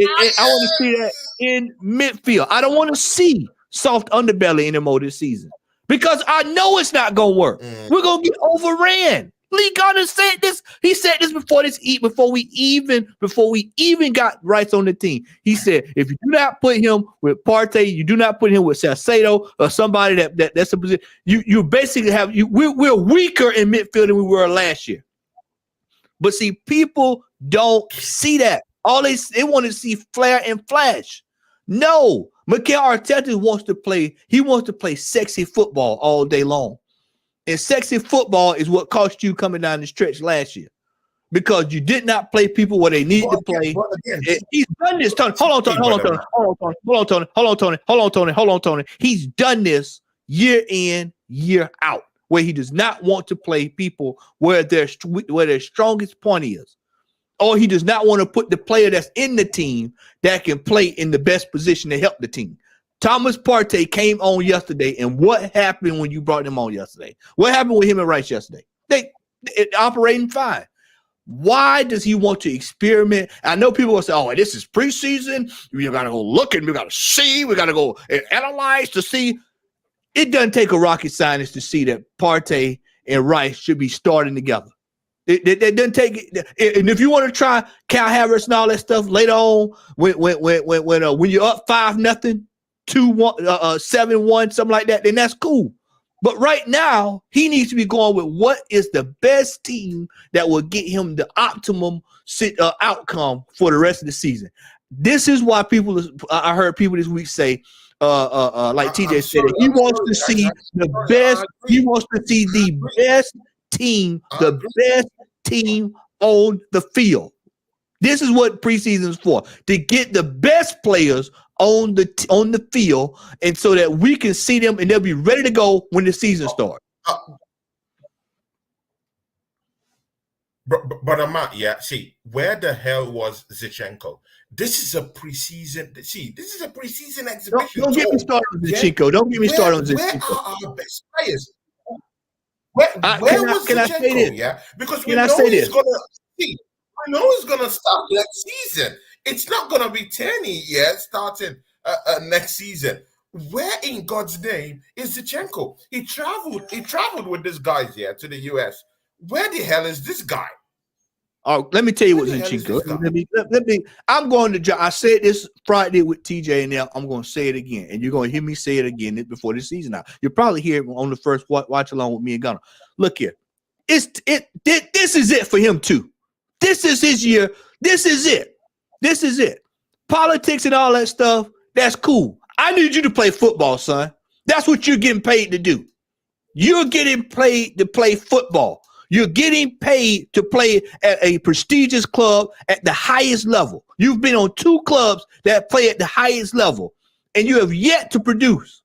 I want to see that in midfield. I don't want to see soft underbelly anymore this season because I know it's not going to work. We're going to get overran. Lee Garner said this. He said this before we even got Rice on the team. He said, if you do not put him with Partey, you do not put him with Salcedo or somebody that's a position. You basically have we're weaker in midfield than we were last year. But see, people don't see that. All they want to see flair and flash. No, Mikel Arteta wants to play. He wants to play sexy football all day long. And sexy football is what cost you coming down the stretch last year because you did not play people where they needed to play. He's done this, Tony. Hold on, Tony. He's done this year in, year out, where he does not want to play people where their strongest point is. Or he does not want to put the player that's in the team that can play in the best position to help the team. Thomas Partey came on yesterday, and what happened when you brought him on yesterday? What happened with him and Rice yesterday? They operating fine. Why does he want to experiment? I know people will say, oh, this is preseason. We got to go look and we got to see. We got to go and analyze to see. It doesn't take a rocket scientist to see that Partey and Rice should be starting together. It doesn't take it. And if you want to try Kai Havertz and all that stuff later on, when you're up 5-0, 2-1, 7-1, something like that, then that's cool. But right now, he needs to be going with what is the best team that will get him the optimum outcome for the rest of the season. This is why I heard people this week say, like TJ said, he wants to see the best. He wants to see the best team, the best team on the field. This is what preseason is for, to get the best players on the field, and so that we can see them and they'll be ready to go when the season starts. But I'm not, see, where the hell was Zinchenko? This is a preseason. See, this is a preseason exhibition. Don't get me started on Zinchenko. Don't get me started on Zinchenko. Where are our best players? Where was Zinchenko? Yeah, because we know he's gonna see. I know he's gonna start next season. It's not gonna be Tenny starting next season. Where in God's name is Zinchenko? He traveled with these guys to the US. Where the hell is this guy? Oh, let me tell you what Zinchenko. I'm going to. I said this Friday with TJ and now I'm going to say it again, and you're going to hear me say it again before the season out. You'll probably hear it on the first watch along with me and Gunner. Look here, this is it for him too. This is his year. This is it. This is it. Politics and all that stuff, that's cool. I need you to play football, son. That's what you're getting paid to do. You're getting paid to play football. You're getting paid to play at a prestigious club at the highest level. You've been on 2 clubs that play at the highest level, and you have yet to produce.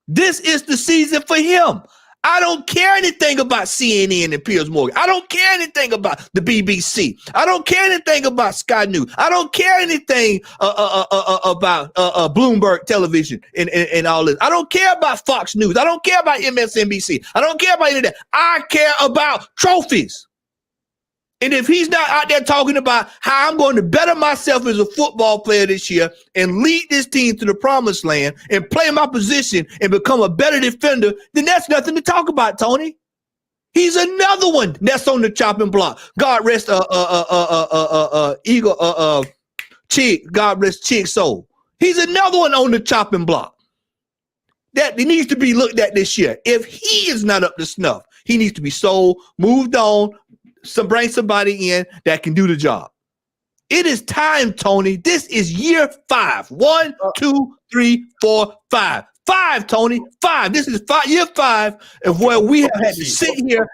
This is the season for him. I don't care anything about CNN and Piers Morgan. I don't care anything about the BBC. I don't care anything about Sky News. I don't care anything about Bloomberg Television and all this. I don't care about Fox News. I don't care about MSNBC. I don't care about any of that. I care about trophies. And if he's not out there talking about how I'm going to better myself as a football player this year and lead this team to the promised land and play my position and become a better defender, then that's nothing to talk about, Tony. He's another one that's on the chopping block. God rest Chick. God rest Chick's soul. He's another one on the chopping block that needs to be looked at this year. If he is not up to snuff, he needs to be sold, moved on. Bring somebody in that can do the job. It is time, Tony. This is year 5. 1, 2, 3, 4, 5. 5, Tony. 5. This is year 5 of where we have had to sit here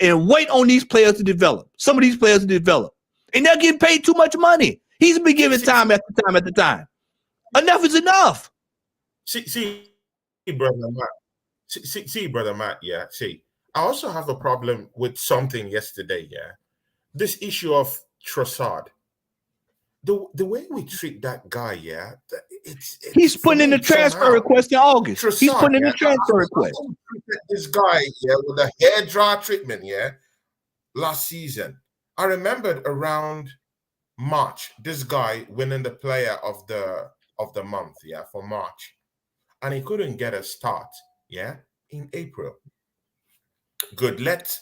and wait on these players to develop. Some of these players to develop. And they're getting paid too much money. He's been giving time after time after time. Enough is enough. See, brother Matt. See, brother Matt, yeah. See, I also have a problem with something yesterday, yeah. This issue of Trossard. The way we treat that guy, yeah, he's putting in the transfer request in August. Trossard, he's putting in the transfer request. This guy, yeah, with the hair dry treatment, yeah, last season. I remembered around March, this guy winning the player of the month, yeah, for March. And he couldn't get a start, yeah, in April. Good. Let's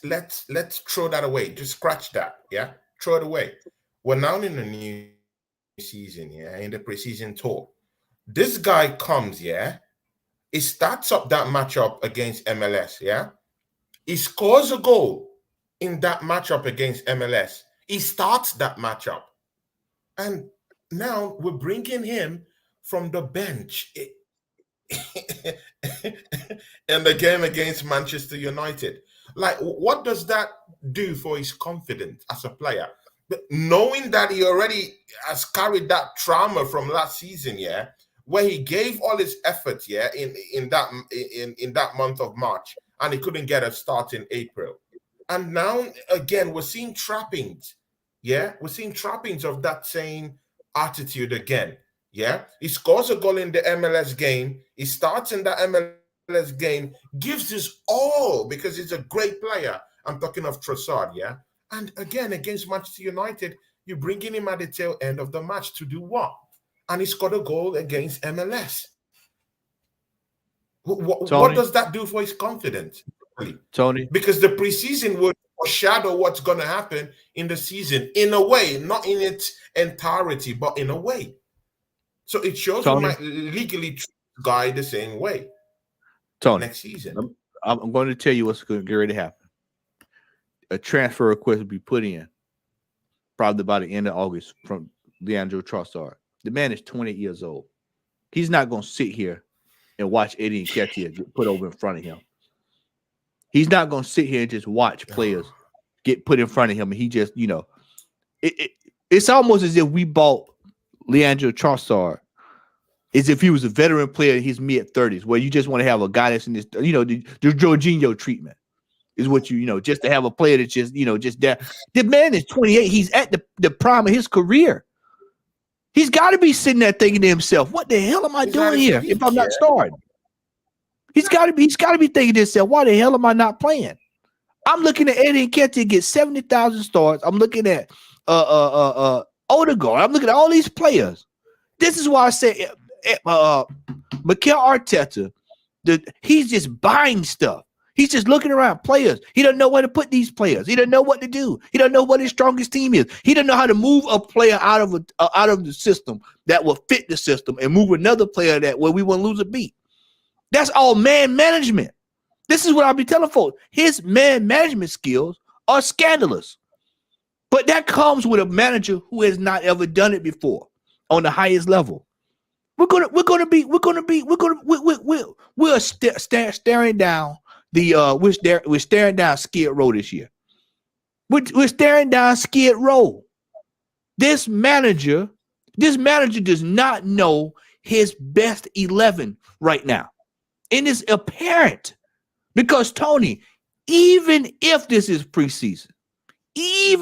throw that away. Just scratch that, yeah. Throw it away. We're now in the new season, yeah, in the preseason tour. This guy comes, yeah. He starts up that matchup against MLS, yeah. He scores a goal in that matchup against MLS. He starts that matchup, and now we're bringing him from the bench in the game against Manchester United. Like, what does that do for his confidence as a player? Knowing that he already has carried that trauma from last season, yeah, where he gave all his effort, yeah, in that month of March, and he couldn't get a start in April. And now again, we're seeing trappings, yeah, we're seeing trappings of that same attitude again. Yeah, he scores a goal in the MLS game. He starts in the MLS game, gives his all because he's a great player. I'm talking of Trossard, yeah. And again, against Manchester United, you're bringing him at the tail end of the match to do what? And he scored a goal against MLS. What does that do for his confidence, Tony? Because the preseason would foreshadow what's going to happen in the season, in a way, not in its entirety, but in a way. So it shows we might legally treat the guy the same way. Tony, next season. I'm going to tell you what's going to get ready to happen. A transfer request will be put in probably by the end of August from Leandro Trossard. The man is 28 years old. He's not going to sit here and watch Eddie Nketiah get put over in front of him. He's not going to sit here and just watch players get put in front of him. And he just, you know, it's almost as if we bought Leandro Trossard as if he was a veteran player in his mid-30s, where you just want to have a guy that's in this, you know, the Jorginho treatment is what you know, just to have a player that's just, you know, just there. The man is 28. He's at the prime of his career. He's got to be sitting there thinking to himself, what the hell am I doing here if I'm not starting? He's got to be thinking to himself, why the hell am I not playing? I'm looking at Eddie Nketiah get 70,000 starts. I'm looking at Odegaard. I'm looking at all these players. This is why I say Mikel Arteta, he's just buying stuff. He's just looking around players. He doesn't know where to put these players. He doesn't know what to do. He doesn't know what his strongest team is. He doesn't know how to move a player out of the system that will fit the system and move another player that where we won't lose a beat. That's all man management. This is what I'll be telling folks. His man management skills are scandalous. But that comes with a manager who has not ever done it before on the highest level. We're staring down we're staring down Skid Row this year. We're staring down Skid Row. This manager does not know his best 11 right now. And it's apparent because Tony, even if this is preseason, he's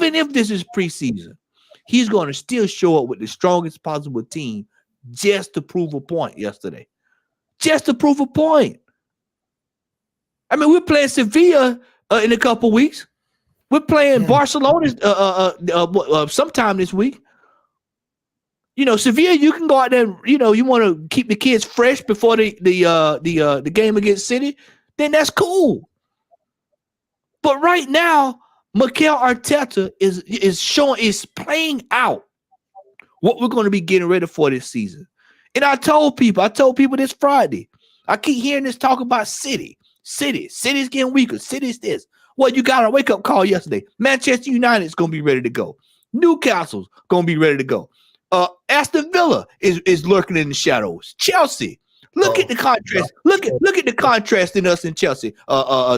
going to still show up with the strongest possible team just to prove a point yesterday. Just to prove a point. I mean, we're playing Sevilla in a couple weeks. We're playing Barcelona sometime this week. You know, Sevilla, you can go out there and, you know, you want to keep the kids fresh before the game against City, then that's cool. But right now, Mikel Arteta is playing out what we're going to be getting ready for this season. And I told people this Friday. I keep hearing this talk about City's getting weaker. City's this. Well, you got a wake-up call yesterday. Manchester United's going to be ready to go. Newcastle's going to be ready to go. Aston Villa is lurking in the shadows. Chelsea. Look at the contrast. Look at the contrast in us and Chelsea.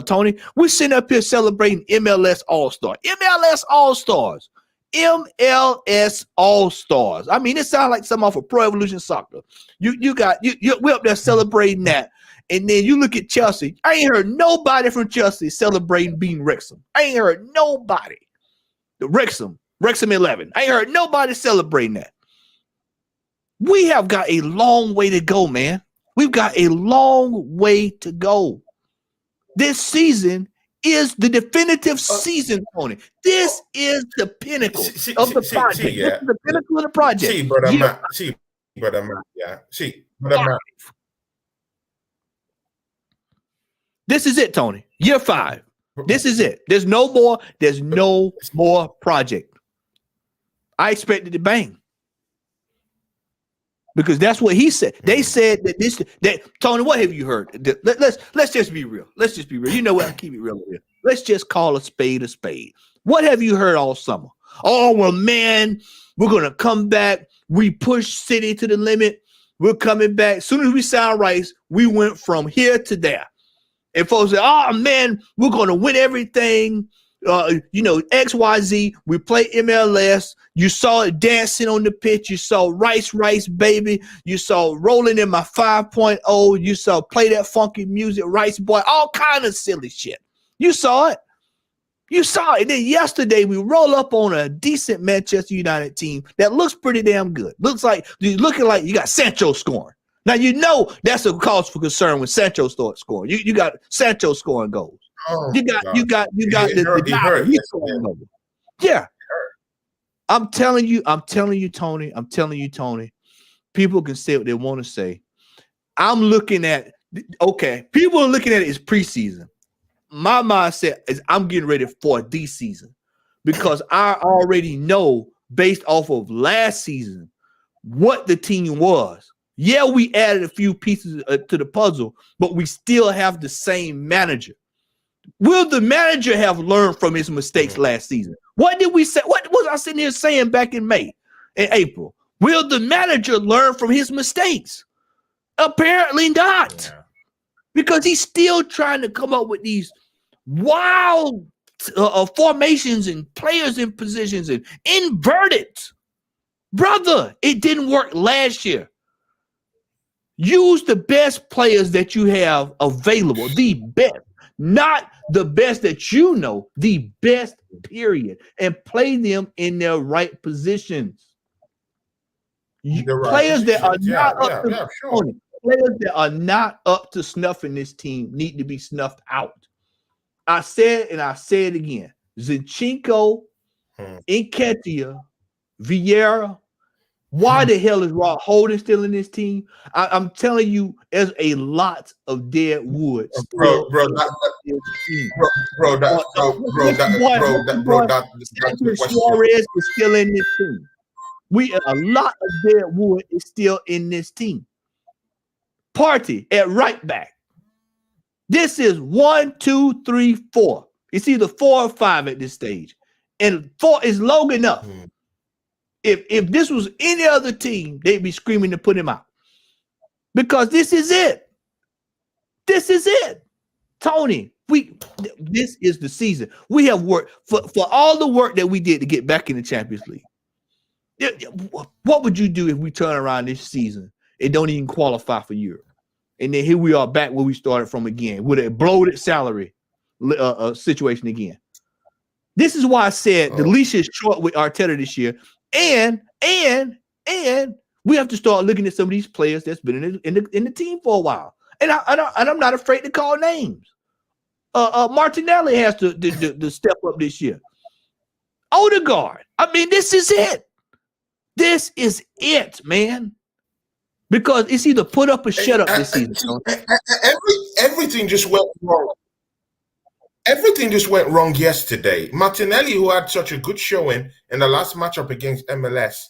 Tony, we're sitting up here celebrating MLS All-Star. MLS All-Stars. MLS All-Stars. I mean, it sounds like something off of Pro Evolution Soccer. We're up there celebrating that. And then you look at Chelsea. I ain't heard nobody from Chelsea celebrating beating Wrexham. I ain't heard nobody. The Wrexham 11. I ain't heard nobody celebrating that. We have got a long way to go, man. We've got a long way to go. This season is the definitive season, Tony. This is the pinnacle of the project. This is the pinnacle of the project. See, brother Matt. See, brother Matt. Yeah. See, brother Matt. This is it, Tony. Year 5. This is it. There's no more project. I expected to bang. Because that's what he said. They said that Tony, what have you heard? Let's just be real. Let's just be real. You know what? I keep it real here. Let's just call a spade a spade. What have you heard all summer? Oh, well, man, we're gonna come back. We push City to the limit. We're coming back. As soon as we signed Rice, we went from here to there. And folks say, oh man, we're gonna win everything. XYZ, we play MLS. You saw it dancing on the pitch. You saw Rice, baby. You saw rolling in my 5.0. You saw play that funky music, Rice boy, all kind of silly shit. You saw it. You saw it. And then yesterday we roll up on a decent Manchester United team that looks pretty damn good. Looking like you got Sancho scoring. Now you know that's a cause for concern when Sancho starts scoring. You got Sancho scoring goals. Oh, you got the guy. Yeah. I'm telling you, Tony. People can say what they want to say. I'm looking at people are looking at it as preseason. My mindset is I'm getting ready for the season because I already know based off of last season what the team was. Yeah, we added a few pieces to the puzzle, but we still have the same manager. Will the manager have learned from his mistakes last season? What did we say? What was I sitting here saying back in April? Will the manager learn from his mistakes? Apparently not. Yeah. Because he's still trying to come up with these wild formations and players in positions and inverted. Brother, it didn't work last year. Use the best players that you have available, the best. Not the best that you know, the best, period, and play them in their right positions. Players that are not players that are not up to snuff in this team need to be snuffed out. I said, and I say it again: Zinchenko, Nketiah, Vieira. Why the hell is Rob Holding still in this team? I'm telling you, there's a lot of dead wood. Suarez is still in this team. A lot of dead wood is still in this team. Partey at right back. This is 1, 2, 3, 4. It's either 4 or 5 at this stage, and 4 is long enough. If this was any other team, they'd be screaming to put him out. Because this is it. This is it. Tony, this is the season. We have worked for all the work that we did to get back in the Champions League. What would you do if we turn around this season and don't even qualify for Europe? And then here we are back where we started from again with a bloated salary situation again. This is why I said the leash is short with Arteta this year. And we have to start looking at some of these players that's been in the team for a while. And I'm not afraid to call names. Martinelli has to step up this year. Odegaard. I mean, this is it. This is it, man. Because it's either put up or shut up this season. Everything just went wrong. Everything just went wrong yesterday. Martinelli, who had such a good showing in the last matchup against MLS,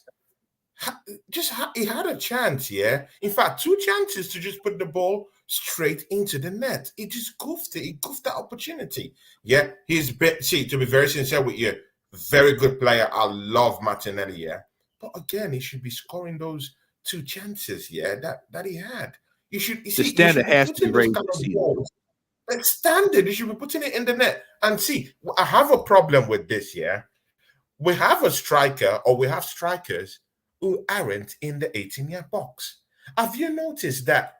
he had a chance, yeah? In fact, 2 chances to just put the ball straight into the net. He just goofed it. He goofed that opportunity. Yeah, to be very sincere with you, very good player. I love Martinelli, yeah? But again, he should be scoring those 2 chances, yeah, that he had. You should, The you standard should be has to be putting those raised kind this of season. balls. Like standard, you should be putting it in the net. And see, I have a problem with this, yeah. We have a striker, or we have strikers who aren't in the 18-yard box. Have you noticed that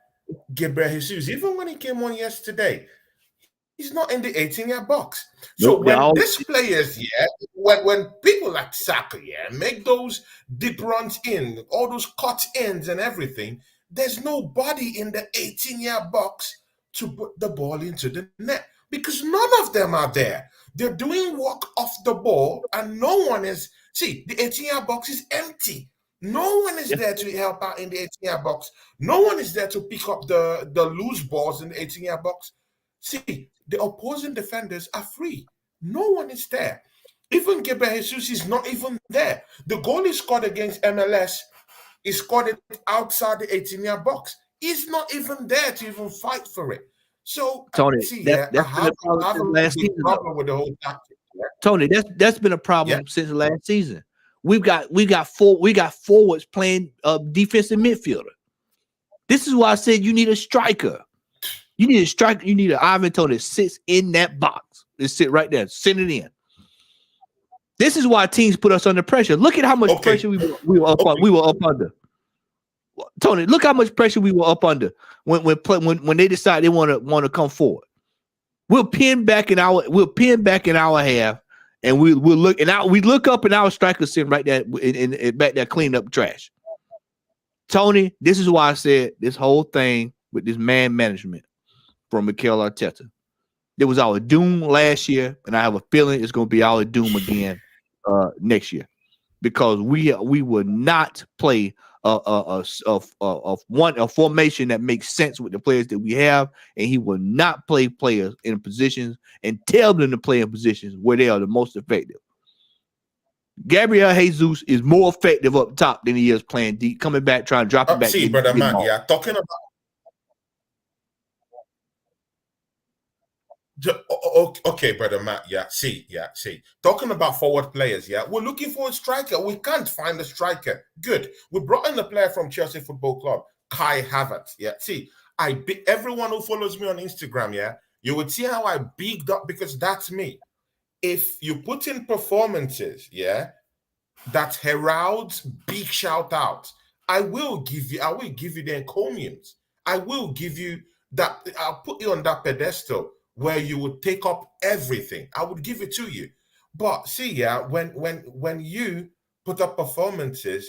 Gabriel Jesus, even when he came on yesterday, he's not in the 18-yard box. So Nope, when these players, yeah, when people like Saka, yeah, make those deep runs in, all those cut ins and everything, there's nobody in the 18-yard box to put the ball into the net because none of them are there. They're doing work off the ball, and no one is. See, the 18-yard box is empty. No one is there to help out in the 18-yard box. No one is there to pick up the loose balls in the 18-yard box. See, the opposing defenders are free. No one is there. Even Gabriel Jesus is not even there. The goal he scored against MLS, he scored it outside the 18-yard box. He's not even there to even fight for it. So, Tony, see, I have a big problem with the whole tactic. Yeah? Tony, that's been a problem since last season. We got forwards playing defensive midfielder. This is why I said you need a striker. You need a striker. You need an Ivan Toney that sits in that box. Just sit right there. Send it in. This is why teams put us under pressure. Look at how much pressure we were up under. Tony, look how much pressure we were up under when they decide they want to come forward. We'll pin back in our half, and we'll look up and our striker sitting right there in back there cleaning up trash. Tony, this is why I said this whole thing with this man management from Mikel Arteta. It was our doom last year, and I have a feeling it's going to be our doom again next year, because we will not play a formation that makes sense with the players that we have, and he will not play players in positions and tell them to play in positions where they are the most effective. Gabriel Jesus is more effective up top than he is playing deep, coming back, trying to drop it back. See, brother Matt, yeah, talking about. Okay, brother Matt. Yeah, see. Talking about forward players, yeah, we're looking for a striker. We can't find a striker. Good. We brought in a player from Chelsea Football Club, Kai Havertz. Yeah, see, everyone who follows me on Instagram, yeah, you would see how I bigged up, because that's me. If you put in performances, yeah, that heralds big shout outs, I will give you the encomiums. I will give you that. I'll put you on that pedestal where you would take up everything. I would give it to you. But see, yeah, when you put up performances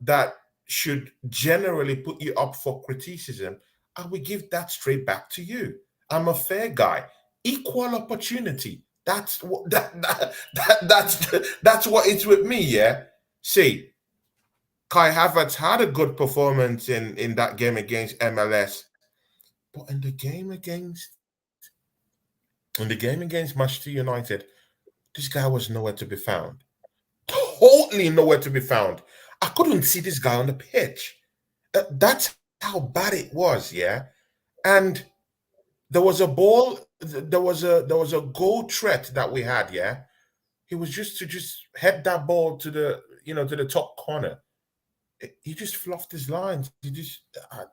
that should generally put you up for criticism, I will give that straight back to you. I'm a fair guy. Equal opportunity. That's what that's what it's with me, yeah. See, Kai Havertz had a good performance in that game against MLS, but in the game against Manchester United, this guy was nowhere to be found. Totally nowhere to be found. I couldn't see this guy on the pitch. That's how bad it was, yeah. And there was a ball, there was a goal threat that we had, yeah. He was just head that ball to the top corner. He just fluffed his lines.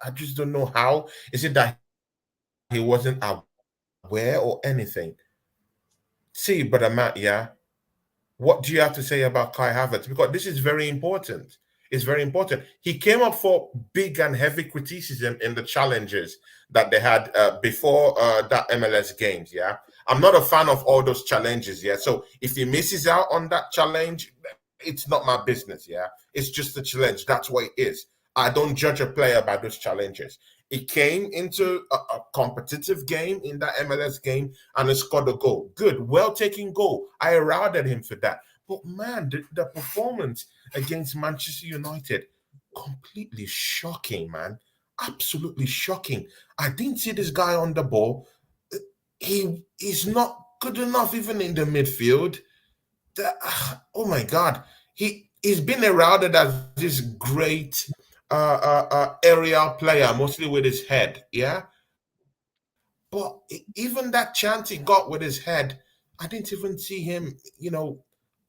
I just don't know how. Is it that he wasn't aware or anything? See, brother Matt, yeah. What do you have to say about Kai Havertz? Because this is very important. It's very important. He came up for big and heavy criticism in the challenges that they had before that MLS games, yeah? I'm not a fan of all those challenges, yeah? So if he misses out on that challenge, it's not my business, yeah? It's just a challenge. That's what it is. I don't judge a player by those challenges. He came into a competitive game in that MLS game and he scored a goal. Good, well-taken goal. I heralded him for that. But man, the performance against Manchester United, completely shocking, man. Absolutely shocking. I didn't see this guy on the ball. He's not good enough even in the midfield. Oh my God. He's been heralded as this great aerial player, mostly with his head, yeah? But even that chance he got with his head, I didn't even see him,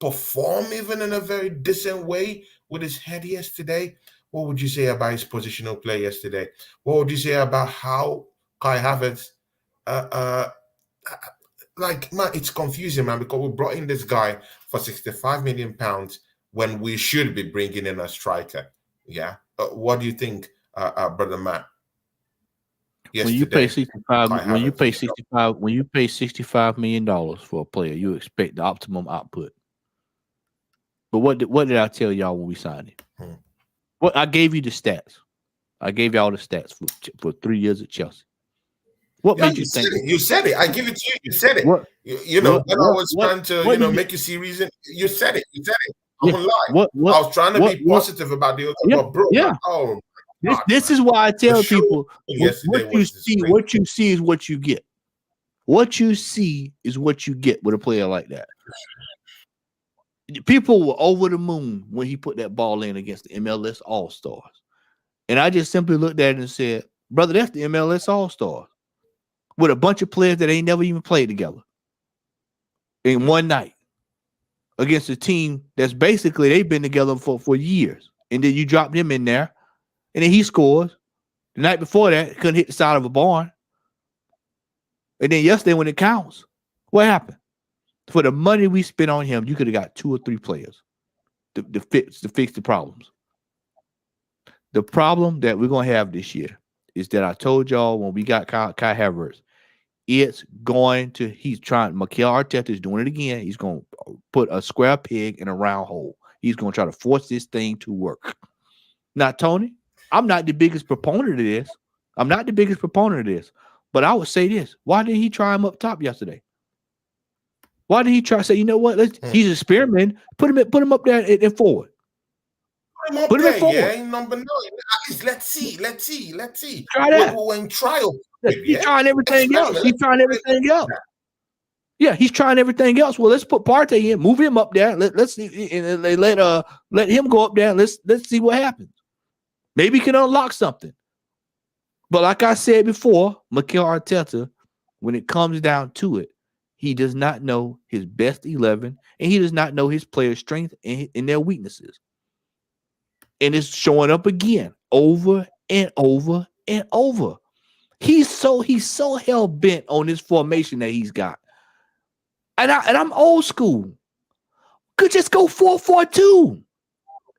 perform even in a very decent way with his head yesterday? What would you say about his positional play yesterday? What would you say about how Kai Havertz, like, man, it's confusing, man, because we brought in this guy for £65 million when we should be bringing in a striker. Yeah. What do you think, brother Matt? When you pay 65, when you pay $65 million for a player, you expect the optimum output. But what did I tell y'all when we signed him? Well, I gave you the stats. I gave y'all the stats for 3 years at Chelsea. What made you think? You said it. I give it to you. You said it. You know, when I was trying to, make you see reason. You said it. You said it. I won't lie. I was trying to be positive about the other, but bro, oh. This is why I tell people what you see is what you get. What you see is what you get with a player like that. People were over the moon when he put that ball in against the MLS All-Stars. And I just simply looked at it and said, brother, that's the MLS All-Stars with a bunch of players that ain't never even played together in one night against a team that's basically they've been together for years. And then you drop them in there. And then he scores. The night before that, couldn't hit the side of a barn. And then yesterday, when it counts, what happened? For the money we spent on him, you could have got 2 or 3 players to fix the problems. The problem that we're going to have this year is that I told y'all when we got Kai Havertz, he's trying, Mikel Arteta is doing it again. He's going to put a square peg in a round hole. He's going to try to force this thing to work. Now, Tony, I'm not the biggest proponent of this. But I would say this. Why didn't he try him up top yesterday? Why did he try to say, you know what? He's experimenting. Put him up there and forward. Put him forward. Yeah, number 9. Let's see. Try that. We're in trial. He's trying everything else. Yeah, he's trying everything else. Well, let's put Partey in, move him up there. Let's see, and let him go up there. Let's see what happens. Maybe he can unlock something. But like I said before, Mikel Arteta, when it comes down to it, he does not know his best 11, and he does not know his players' strength and their weaknesses. And it's showing up again over and over and over. He's so hell bent on this formation that he's got. And I'm old school. Could just go 4-4-2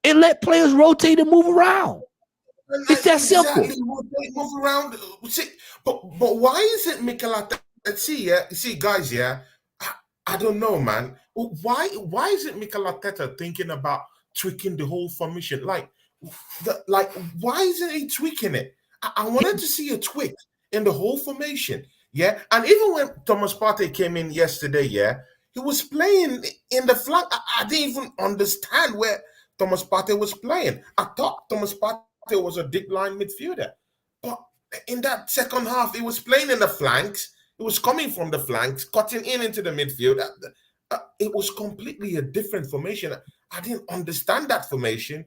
and let players rotate and move around. It's that simple. Move around. See, but why is it Mikel Arteta? See, guys, I don't know, man. Why is it Mikel Arteta thinking about tweaking the whole formation? Like, why isn't he tweaking it? I wanted to see a tweak in the whole formation. Yeah, and even when Thomas Partey came in yesterday, he was playing in the flank. I didn't even understand where Thomas Partey was playing. I thought Thomas Partey was a deep line midfielder, but in that second half, he was playing in the flanks. It was coming from the flanks, cutting into the midfield. It was completely a different formation. I didn't understand that formation.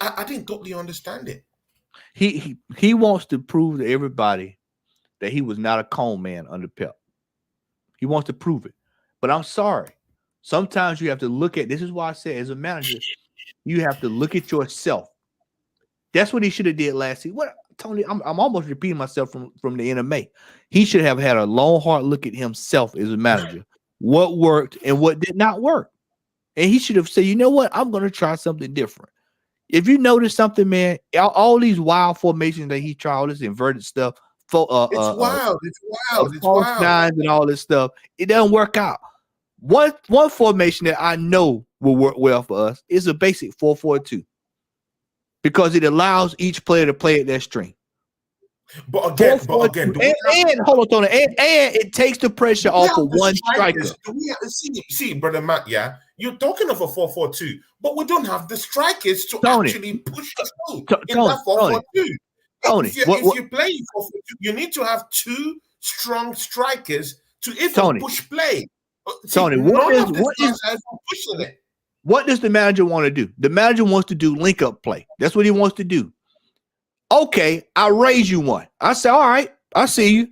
I didn't totally understand it. He wants to prove to everybody that he was not a con man under Pep. He wants to prove it. But I'm sorry. Sometimes you have to look at, this is why I say as a manager, you have to look at yourself. That's what he should have did last season. What, Tony, I'm almost repeating myself from the NMA. He should have had a long, hard look at himself as a manager. What worked and what did not work. And he should have said, you know what? I'm going to try something different. If you notice something, man, all these wild formations that he tried, all this inverted stuff, it's wild. It's wild. Nines and all this stuff, it doesn't work out. One formation that I know will work well for us is a basic 4-4-2 because it allows each player to play at their strength. But again, hold on, Tony, and it takes the pressure off of one striker. See, brother Matt, you're talking of a 4-4-2, but we don't have the strikers to actually push us through in that 4-4-2. Tony, if you're playing 4-4-2, you need to have 2 strong strikers to even push play. Tony, what does the manager want to do? The manager wants to do link up play. That's what he wants to do. Okay, I raise you one. I say, all right, I see you.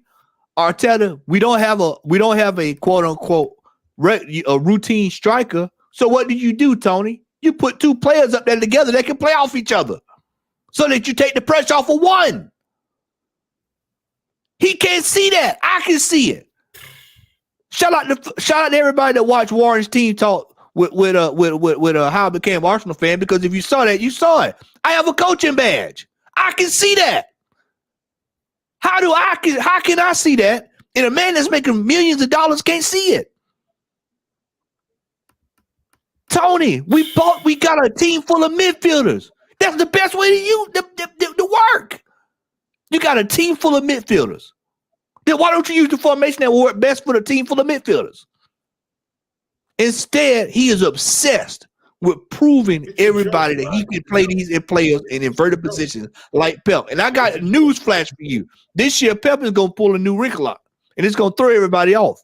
Arteta, we don't have a quote unquote a routine striker. So what did you do, Tony? You put two players up there together that can play off each other so that you take the pressure off of one. He can't see that. I can see it. Shout out to everybody that watched Warren's team talk with how I became Arsenal fan, because if you saw that, you saw it. I have a coaching badge. I can see that. How can I see that? And a man that's making millions of dollars can't see it. Tony, we got a team full of midfielders. That's the best way to work. You got a team full of midfielders. Then why don't you use the formation that will work best for the team full of midfielders? Instead, he is obsessed with proving everybody that he can play these players in inverted positions like Pep. And I got a news flash for you. This year, Pep is going to pull a new wrinkle out, and it's going to throw everybody off.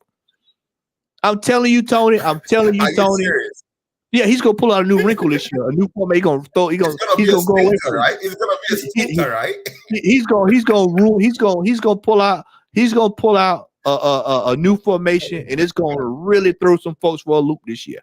I'm telling you, Tony. I'm telling you, Tony. Serious? Yeah, he's gonna pull out a new wrinkle this year. A new format. He's gonna go away from right? It's gonna be a stinker, right? He's gonna pull out a new formation, and it's gonna really throw some folks for a loop this year.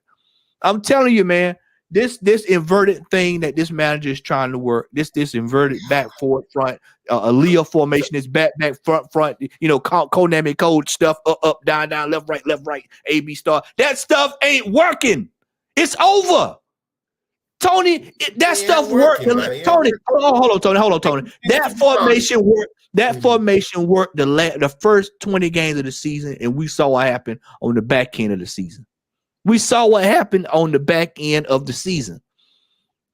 I'm telling you, man. This inverted thing that this manager is trying to work. This inverted back, forward, front, a Leo formation. This back, front. You know, Konami code stuff. Up, down, left, right. AB star. That stuff ain't working. It's over. Tony, that stuff worked. Tony, hold on, Tony. That formation worked. That formation worked the first 20 games of the season, and we saw what happened on the back end of the season. We saw what happened on the back end of the season.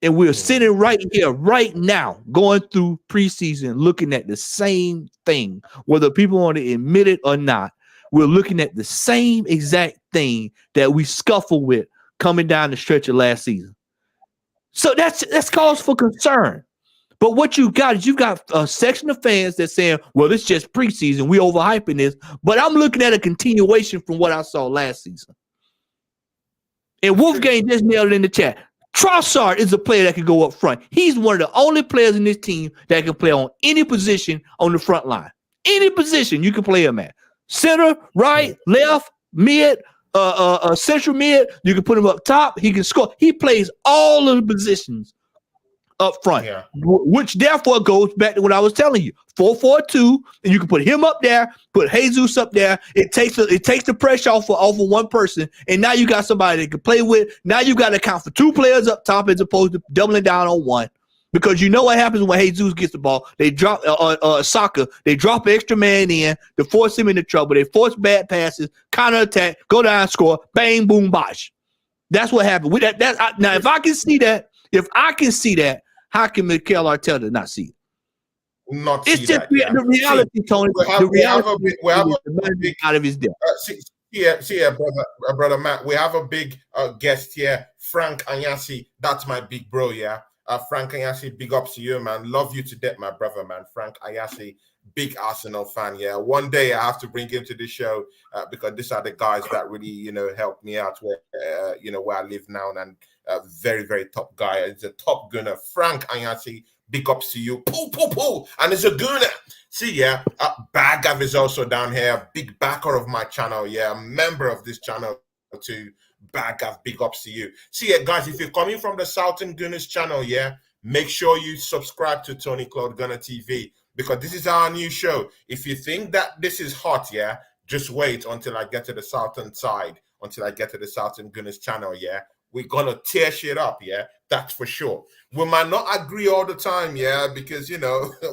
And we're sitting right here, right now, going through preseason, looking at the same thing, whether people want to admit it or not. We're looking at the same exact thing that we scuffle with coming down the stretch of last season. So that's cause for concern. But what you got is you got a section of fans that's saying, well, it's just preseason. We overhyping this. But I'm looking at a continuation from what I saw last season. And Wolfgang just nailed it in the chat. Trossard is a player that can go up front. He's one of the only players in this team that can play on any position on the front line. Any position you can play him at. Center, right, left, mid, central mid. You can put him up top. He can score. He plays all of the positions up front, which therefore goes back to what I was telling you. 4-4-2, and you can put him up there, put Jesus up there. It takes the pressure off of one person, and now you got somebody that can play with. Now you got to account for two players up top as opposed to doubling down on one. Because you know what happens when Jesus gets the ball. They drop soccer. They drop an extra man in to force him into trouble. They force bad passes, counter attack, go down, score, bang, boom, bosh. That's what happened. Now, if I can see that, how can Mikel Arteta not see it? It's just the reality, Tony. The reality is out of his depth. Brother Matt. We have a big guest here, Frank Anyasi. That's my big bro, yeah. Frank Anyasi, big ups to you, man. Love you to death, my brother, man. Frank Anyasi, big Arsenal fan, yeah. One day I have to bring him to the show because these are the guys that really, helped me out where I live now, and very, very top guy. He's a top gunner. Frank Anyasi, big ups to you. Poo. And he's a gunner. See, yeah, Bagav is also down here. Big backer of my channel, yeah. A member of this channel too. Bagav, big ups to you. See, yeah, guys, if you're coming from the Southern Gunners channel, yeah, make sure you subscribe to Tony Claude Gunner TV, because this is our new show. If you think that this is hot, yeah, just wait until I get to the Southern side, until I get to the Southern Gunners channel, yeah. We're gonna tear shit up, yeah, that's for sure. We might not agree all the time, yeah, because,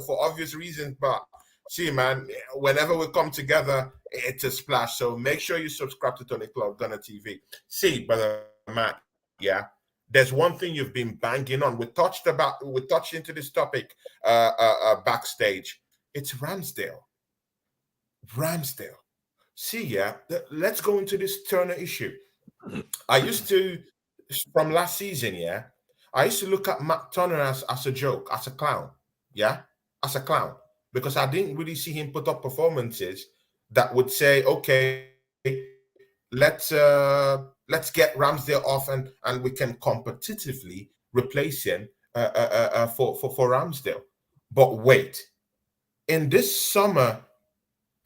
for obvious reasons, but see, man, whenever we come together, it's a splash. So make sure you subscribe to Tony Claude Gunner TV. See, brother Matt, yeah, there's one thing you've been banging on. We touched into this topic backstage. It's Ramsdale. See, yeah, let's go into this Turner issue. I used to, from last season, yeah, I used to look at Matt Turner as a joke, as a clown, yeah, as a clown. Because I didn't really see him put up performances that would say, okay, let's get Ramsdale off and we can competitively replace him for Ramsdale. But wait, in this summer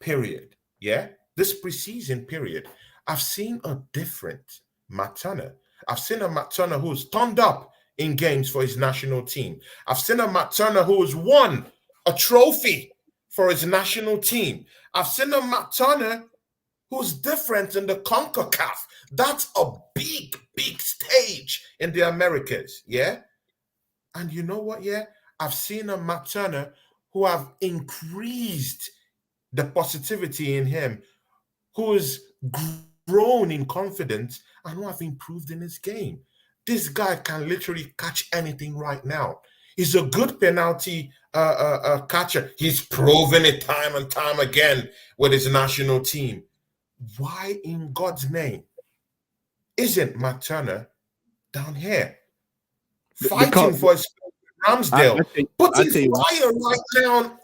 period, yeah, this preseason period, I've seen a different Matt Turner. I've seen a Matt Turner who's turned up in games for his national team. I've seen a Matt Turner who's won a trophy for his national team. I've seen a Matt Turner who's different in the CONCACAF. That's a big, big stage in the Americas, yeah? And you know what, yeah? I've seen a Matt Turner who have increased the positivity in him, who has grown in confidence and who have improved in his game. This guy can literally catch anything right now. He's a good penalty catcher. He's proven it time and time again with his national team. Why in God's name isn't Matt Turner down here fighting for his Ramsdale, putting fire right now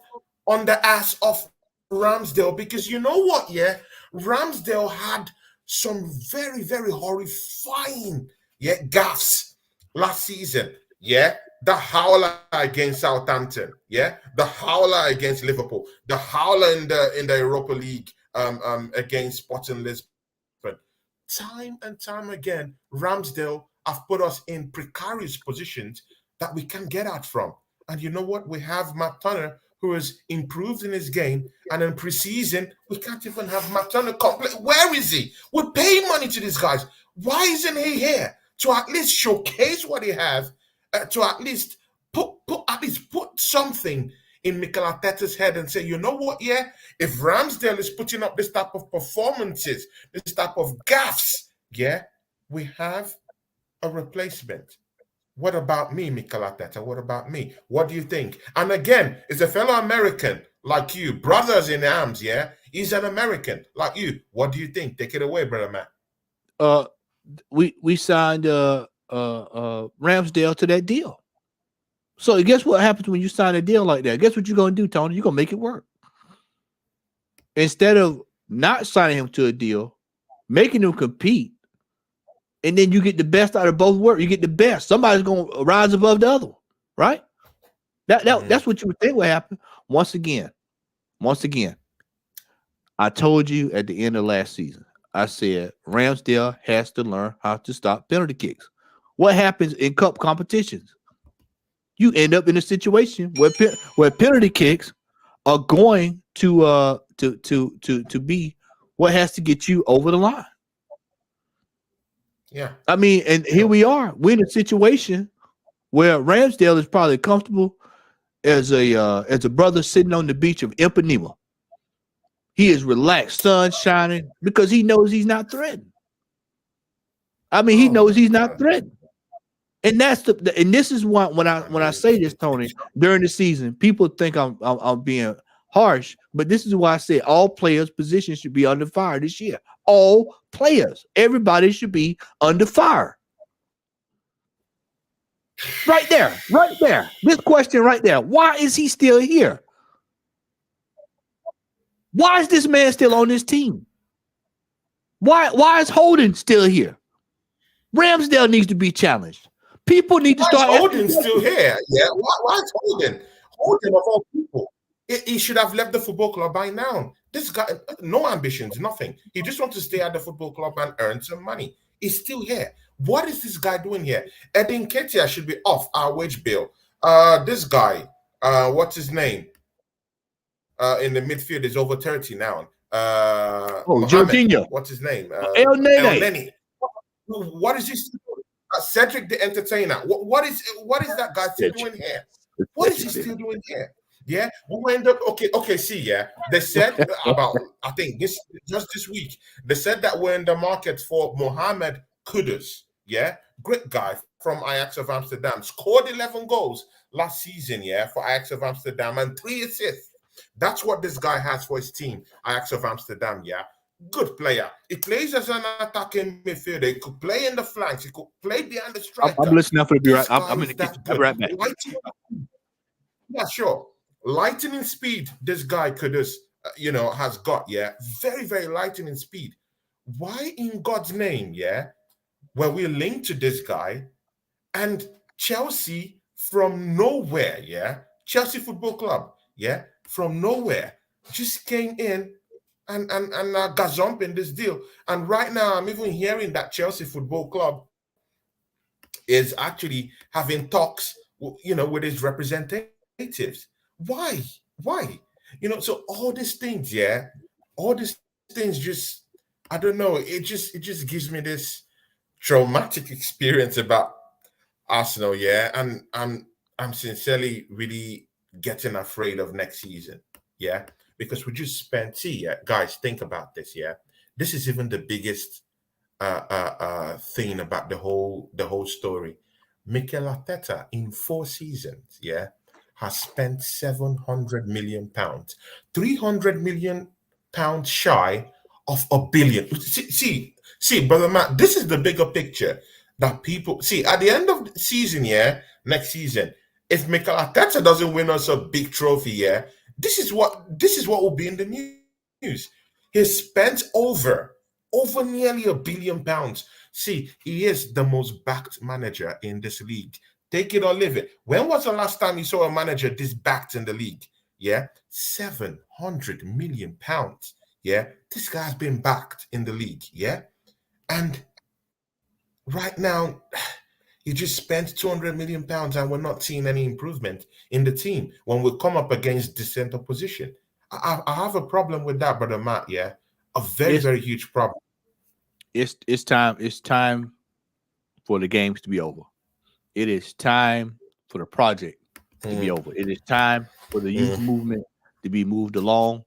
on the ass of Ramsdale? Because you know what, yeah? Ramsdale had some very, very horrifying gaffes last season, yeah? The howler against Southampton, yeah? The howler against Liverpool, the howler in the Europa League against Sporting Lisbon. Time and time again, Ramsdale have put us in precarious positions that we can't get out from. And you know what? We have Matt Turner, who has improved in his game, and in preseason, we can't even have Matt Turner complete. Where is he? We're paying money to these guys. Why isn't he here to at least showcase what he has, to at least put something in Mikel Arteta's head and say, you know what, yeah, if Ramsdale is putting up this type of performances, this type of gaffes, yeah, we have a replacement. What about me, Mikel Arteta? What about me? What do you think? And again, it's a fellow American like you, brothers in arms, yeah? He's an American like you. What do you think? Take it away, brother man. We signed Ramsdale to that deal. So guess what happens when you sign a deal like that? Guess what you're going to do, Tony? You're going to make it work. Instead of not signing him to a deal, making him compete, and then you get the best out of both worlds. You get the best. Somebody's going to rise above the other, right? That's what you would think would happen. Once again, I told you at the end of last season, I said Ramsdale has to learn how to stop penalty kicks. What happens in cup competitions? You end up in a situation where penalty kicks are going to be what has to get you over the line. Yeah, I mean, and here we are. We're in a situation where Ramsdale is probably comfortable as a brother sitting on the beach of Ipanema. He is relaxed, sun shining, because he knows he's not threatened. I mean, he knows he's not threatened. And that's and this is why when I say this, Tony, during the season, people think I'm being harsh, but this is why I say all players' positions should be under fire this year. All players, everybody should be under fire. Right there. This question right there. Why is he still here? Why is this man still on this team? Why is Holden still here? Ramsdale needs to be challenged. People need to start. Holden still here? Yeah. Why is Holden? Holden of all people. He should have left the football club by now. This guy, no ambitions, nothing. He just wants to stay at the football club and earn some money. He's still here. What is this guy doing here? Edin Ketia should be off our wage bill. This guy, what's his name? In the midfield is over 30 now. Jorginho. What's his name? El Nene. What is he still doing? Cedric the Entertainer. What is that guy still doing here? What is he still doing here? Yeah, we end up okay. See, yeah, they said about I think just this week they said that we're in the market for Mohamed Kudus. Yeah, great guy from Ajax of Amsterdam, scored 11 goals last season. Yeah, for Ajax of Amsterdam and 3 assists. That's what this guy has for his team, Ajax of Amsterdam. Yeah, good player. He plays as an attacking midfielder. He could play in the flanks. He could play behind the striker. I'm listening for the be right. I'm in the kitchen. I'll be right back. Yeah, sure. Lightning speed, this guy Kudus, has got, yeah, very, very lightning speed. Why in God's name, yeah, were we linked to this guy and Chelsea from nowhere, yeah, Chelsea Football Club, yeah, from nowhere, just came in and gazump in this deal. And right now, I'm even hearing that Chelsea Football Club is actually having talks, you know, with his representatives. Why? Why? You know, so all these things, yeah, all these things just, I don't know, it just gives me this traumatic experience about Arsenal, yeah, and I'm sincerely really getting afraid of next season, yeah, because we just spent. See, yeah, guys, think about this, yeah. This is even the biggest thing about the whole story. Mikel Arteta in 4 seasons, yeah, has spent 700 million pounds, 300 million pounds shy of a billion. See, brother Matt, this is the bigger picture that people see at the end of the season, yeah, next season. If Mikel Arteta doesn't win us a big trophy, yeah, this is what will be in the news. He spent over nearly £1 billion. See, he is the most backed manager in this league. Take it or leave it. When was the last time you saw a manager this backed in the league? Yeah, £700 million. Yeah, this guy's been backed in the league. Yeah, and right now, you just spent £200 million and we're not seeing any improvement in the team when we come up against decent opposition. I have a problem with that, brother Matt. Yeah, a very, It's very huge problem. it's time for the games to be over. It is time for the project to be over. It is time for the youth movement to be moved along.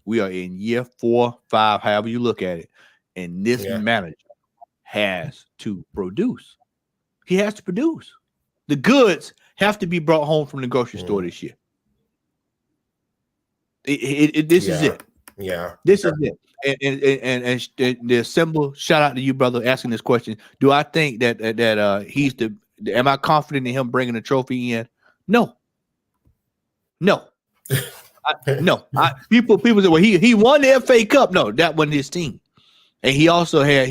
We are in year 4, 5, however you look at it, and this manager has to produce. He has to produce. The goods have to be brought home from the grocery store this year. This is it. Yeah. This is it. And the symbol, shout out to you, brother, asking this question. Do I think that he's am I confident in him bringing the trophy in? No. People say, well, he won the FA Cup. No, that wasn't his team. And he also had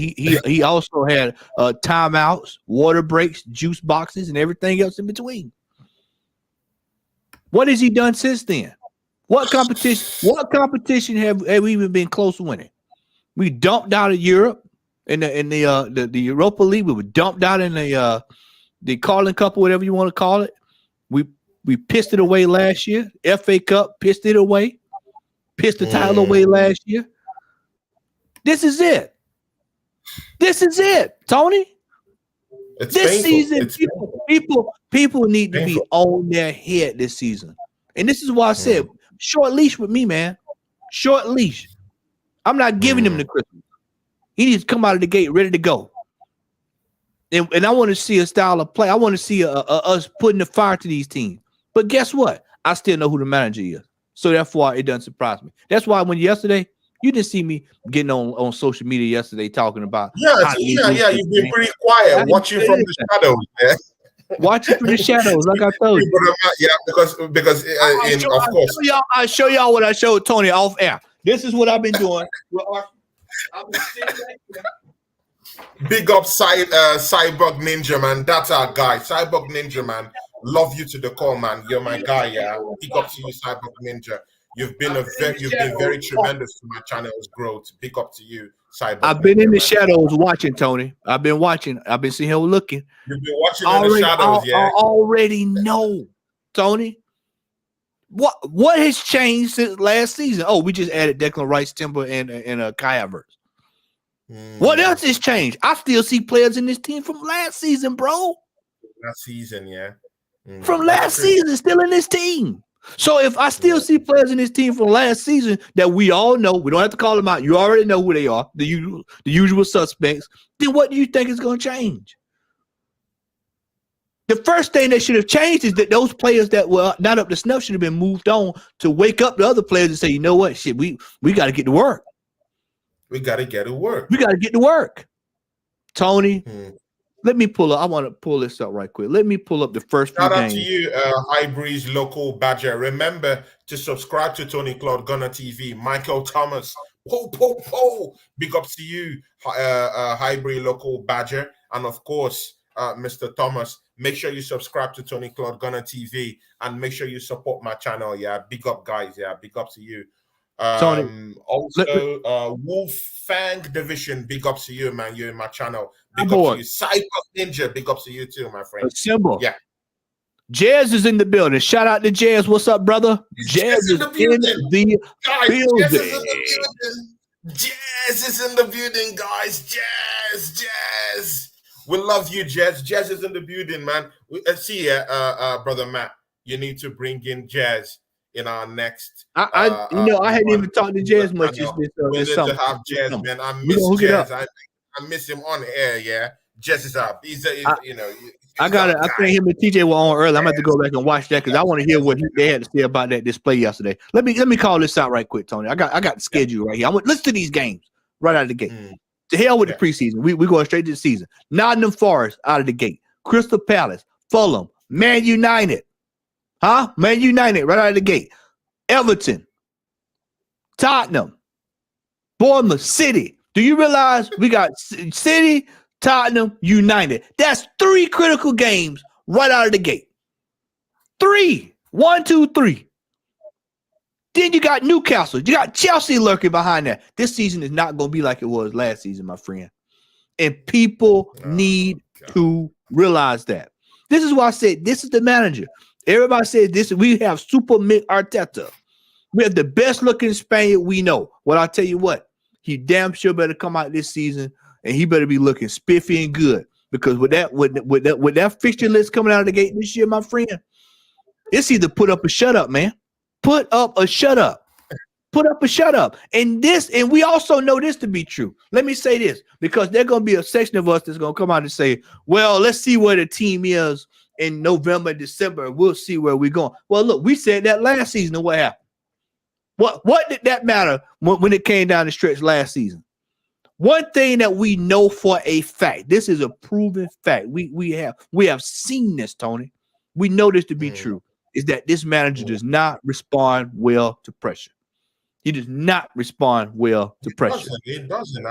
timeouts, water breaks, juice boxes, and everything else in between. What has he done since then? What competition have we even been close to winning? We dumped out of Europe in the Europa League. We were dumped out in the Carling Cup or whatever you want to call it. We pissed it away last year. FA Cup, pissed it away. Pissed the title away last year. This is it. Tony. It's this painful. season, people need to be on their head this season. And this is why I said, short leash with me, man. Short leash. I'm not giving him the Christmas. He needs to come out of the gate ready to go. And I want to see a style of play. I want to see us putting the fire to these teams. But guess what? I still know who the manager is. So therefore, it doesn't surprise me. That's why when yesterday, you didn't see me getting on social media yesterday talking about. Yeah. You've been pretty quiet, watching from the shadows. Yeah. Watching from the shadows, like I told you. Yeah, because of course, I'll show y'all what I showed Tony off air. This is what I've been doing. Big up Cyborg Ninja, man. That's our guy. Cyborg Ninja, man. Love you to the core, man. You're my guy, yeah. Big up to you, Cyborg Ninja. You've been very tremendous to my channel's growth. Big up to you, Cyborg. I've been in the shadows watching, Tony. I've been watching. I've been sitting here looking. You've been watching in the shadows, yeah. I already know, Tony. What has changed since last season? Oh, we just added Declan Rice, Timber, and Kai Havertz. What else has changed? I still see players in this team from last season, bro. Last season, yeah. From last season, still in this team. So if I still see players in this team from last season that we all know, we don't have to call them out. You already know who they are, the usual suspects. Then what do you think is going to change? The first thing that should have changed is that those players that were not up to snuff should have been moved on to wake up the other players and say, you know what, shit, we got to get to work. We got to get to work. We got to get to work. Tony, let me pull up. I want to pull this up right quick. Let me pull up the first few games. Shout out to you, High Breeze Local Badger. Remember to subscribe to Tony Claude Gunner TV. Michael Thomas. Big up to you, High Breeze Local Badger. And of course, Mr. Thomas, make sure you subscribe to Tony Claude Gunner TV and make sure you support my channel. Yeah, big up, guys. Yeah, big up to you. Tony, Also, Wolf Fang Division, big ups to you, man. You're in my channel. Big ups to you. Cyber Ninja, big ups to you too, my friend. Assemble. Yeah. Jazz is in the building. Shout out to Jazz. What's up, brother? Jazz is in the building. Jazz is in the building, guys. Jazz. We love you, Jazz. Jazz is in the building, man. See ya, brother Matt. You need to bring in Jazz in our next. I hadn't even talked to Jazz much. We need to have Jazz, man. I miss Jazz. I miss him on air. Yeah, Jazz is up. He's I think him and TJ were on early. I'm gonna have to go back and watch that because I want to hear what they had to say about that display yesterday. Let me call this out right quick, Tony. I got the schedule right here. I want listen to these games right out of the gate. To hell with the preseason. We going straight to the season. Nottingham Forest out of the gate. Crystal Palace, Fulham, Man United. Man United right out of the gate. Everton, Tottenham, Bournemouth, City. Do you realize we got City, Tottenham, United? That's 3 critical games right out of the gate. 3. 1, 2, 3. Then you got Newcastle. You got Chelsea lurking behind that. This season is not going to be like it was last season, my friend. And people need to realize that. This is why I said this is the manager. Everybody says this. We have Super Mick Arteta. We have the best looking Spaniard we know. Well, I'll tell you what. He damn sure better come out this season and he better be looking spiffy and good. Because with that fixture list coming out of the gate this year, my friend, it's either put up or shut up, man. Put up or shut up. Put up or shut up. And we also know this to be true. Let me say this, because there's going to be a section of us that's going to come out and say, well, let's see where the team is in November, December, and we'll see where we're going. Well, look, we said that last season, and what happened? What did that matter when it came down the stretch last season? One thing that we know for a fact, this is a proven fact. We have seen this, Tony. We know this to be true, is that this manager does not respond well to pressure. He does not respond well to pressure. It doesn't,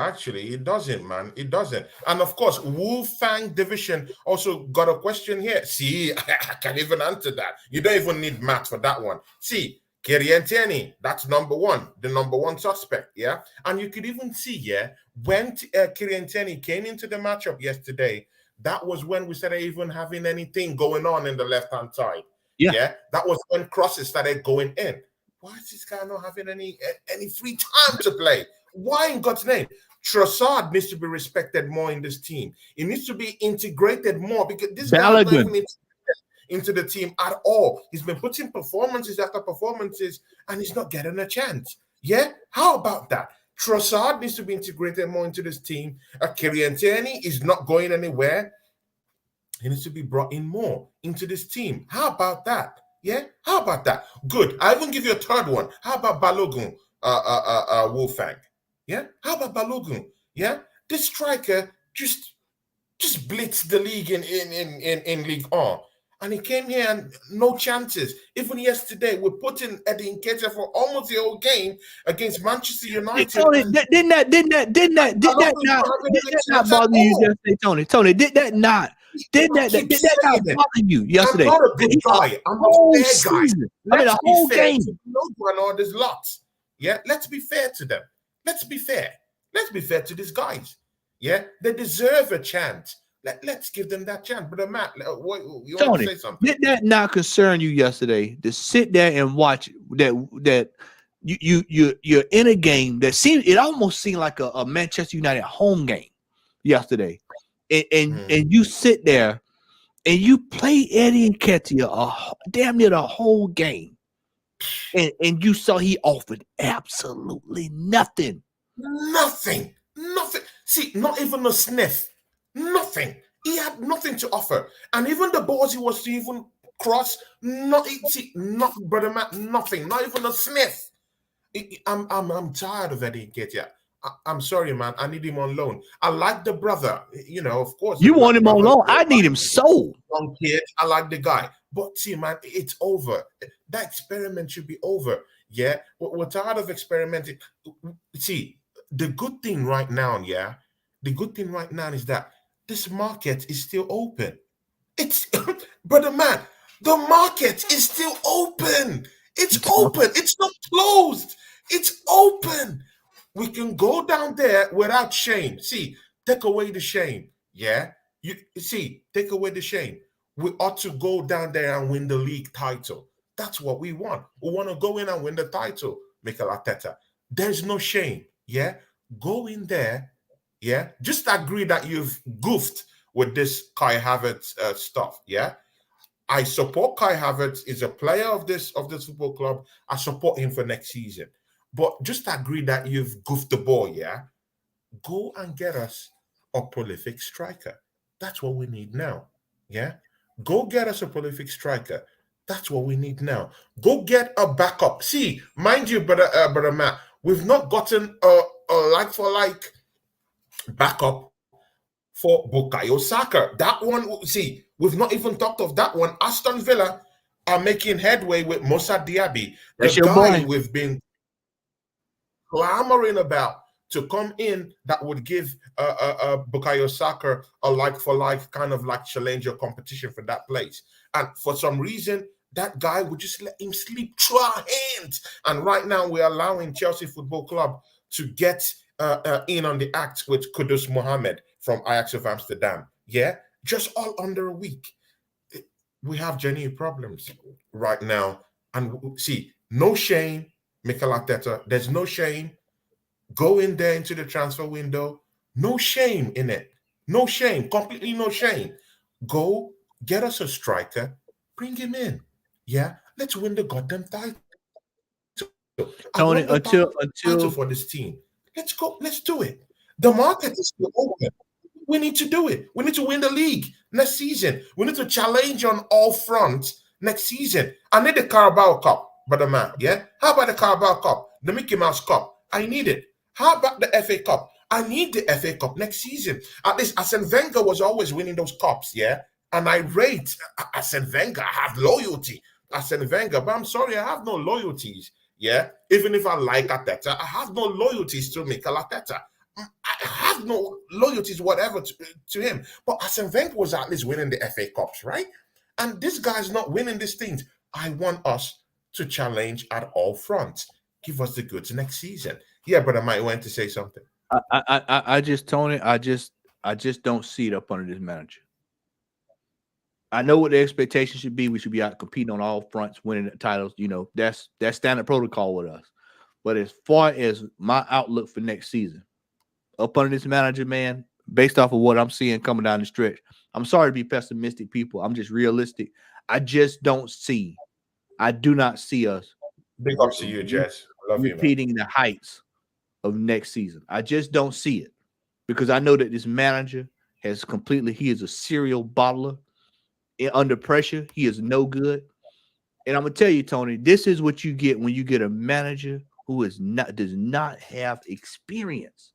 man. It doesn't. And of course, Wolfang Division also got a question here. See, I can't even answer that. You don't even need Matt for that one. See, Kirienteni, that's number 1, the number 1 suspect, yeah? And you could even see, yeah, when Kirienteni came into the matchup yesterday, that was when we started even having anything going on in the left-hand side. Yeah. That was when crosses started going in. Why is this guy not having any free time to play? Why in God's name? Trossard needs to be respected more in this team. He needs to be integrated more because this guy is not even into the team at all. He's been putting performances after performances and he's not getting a chance. Yeah? How about that? Trossard needs to be integrated more into this team. Kirienteni is not going anywhere. He needs to be brought in more into this team. How about that? Yeah? How about that? Good. I even give you a third one. How about Balogun, Wolfang? Yeah? How about Balogun? Yeah? This striker just blitzed the league in League 1. And he came here and no chances. Even yesterday, we're putting Eddie Nketiah for almost the whole game against Manchester United. Tony, didn't that not bother you yesterday, Tony? Tony, did that not bother you yesterday? I'm not a good guy. I'm a fair guy. The whole game. And all these lots. Yeah, let's be fair to them. Let's be fair. Let's be fair to these guys. Yeah, they deserve a chance. Let's give them that chance. But Matt, you Tony, want to say something? Did that not concern you yesterday to sit there and watch that you're in a game that it almost seemed like a Manchester United home game yesterday, and you sit there and you play Eddie Nketiah damn near the whole game, and you saw he offered absolutely nothing. Nothing. See, not even a sniff. Nothing. He had nothing to offer. And even the balls he was to even cross, brother Matt, nothing. Not even a sniff. I'm tired of Eddie Nketiah. I'm sorry, man. I need him on loan. I like the brother. Of course. You want him on loan? I need him so. Young kid. I like the guy. But see, man, it's over. That experiment should be over. Yeah? We're tired of experimenting. See, the good thing right now, is that this market is still open. It's, brother man, the market is still open. It's open. It's not closed. It's open. We can go down there without shame. See, take away the shame. Yeah. You see, take away the shame. We ought to go down there and win the league title. That's what we want. We want to go in and win the title, Mikel Arteta. There's no shame. Yeah. Go in there. Yeah. Just agree that you've goofed with this Kai Havertz stuff. Yeah. I support Kai Havertz. Is a player of this football club. I support him for next season. But just agree that you've goofed the ball, yeah? Go and get us a prolific striker. That's what we need now, yeah? Go get us a prolific striker. That's what we need now. Go get a backup. See, mind you, brother Matt, we've not gotten a like-for-like backup for Bukayo Saka. That one, see, we've not even talked of that one. Aston Villa are making headway with Moussa Diaby. That's the your guy boy. we've been clamoring about to come in that would give Bukayo Saka a like-for-like kind of like challenger competition for that place. And for some reason, that guy would just let him sleep through our hands. And right now, we're allowing Chelsea Football Club to get in on the act with Kudus Mohammed from Ajax of Amsterdam. Yeah, just all under a week. We have genuine problems right now. And see, no shame, Mikel Arteta. There's no shame. Go in there into the transfer window. No shame in it. No shame. Completely no shame. Go get us a striker. Bring him in. Yeah. Let's win the goddamn title. I Tony, want the title until for this team. Let's go. Let's do it. The market is still open. We need to do it. We need to win the league next season. We need to challenge on all fronts next season. I need the Carabao Cup, brother man. Yeah. How about the Carabao Cup? The Mickey Mouse Cup. I need it. How about the FA Cup? I need the FA Cup next season. At least Arsene Wenger was always winning those cups, yeah? And I rate Arsene Wenger. I have loyalty. Arsene Wenger, but I'm sorry, I have no loyalties, yeah? Even if I like Arteta, I have no loyalties to Mikel Arteta. I have no loyalties, whatever, to him. But Arsene Wenger was at least winning the FA Cups, right? And this guy's not winning these things. I want us to challenge at all fronts. Give us the goods next season. Yeah, but I might want to say something. I just, Tony, I just don't see it up under this manager. I know what the expectation should be. We should be out competing on all fronts, winning the titles. You know, that's standard protocol with us. But as far as my outlook for next season, up under this manager, man, based off of what I'm seeing coming down the stretch, I'm sorry to be pessimistic, people. I'm just realistic. I just don't see. I do not see us. Big ups to you, Jess. Love repeating you, the heights of next season. I just don't see it because I know that this manager has completely. He is a serial bottler. Under pressure, he is no good. And I'm gonna tell you, Tony, this is what you get when you get a manager who does not have experience.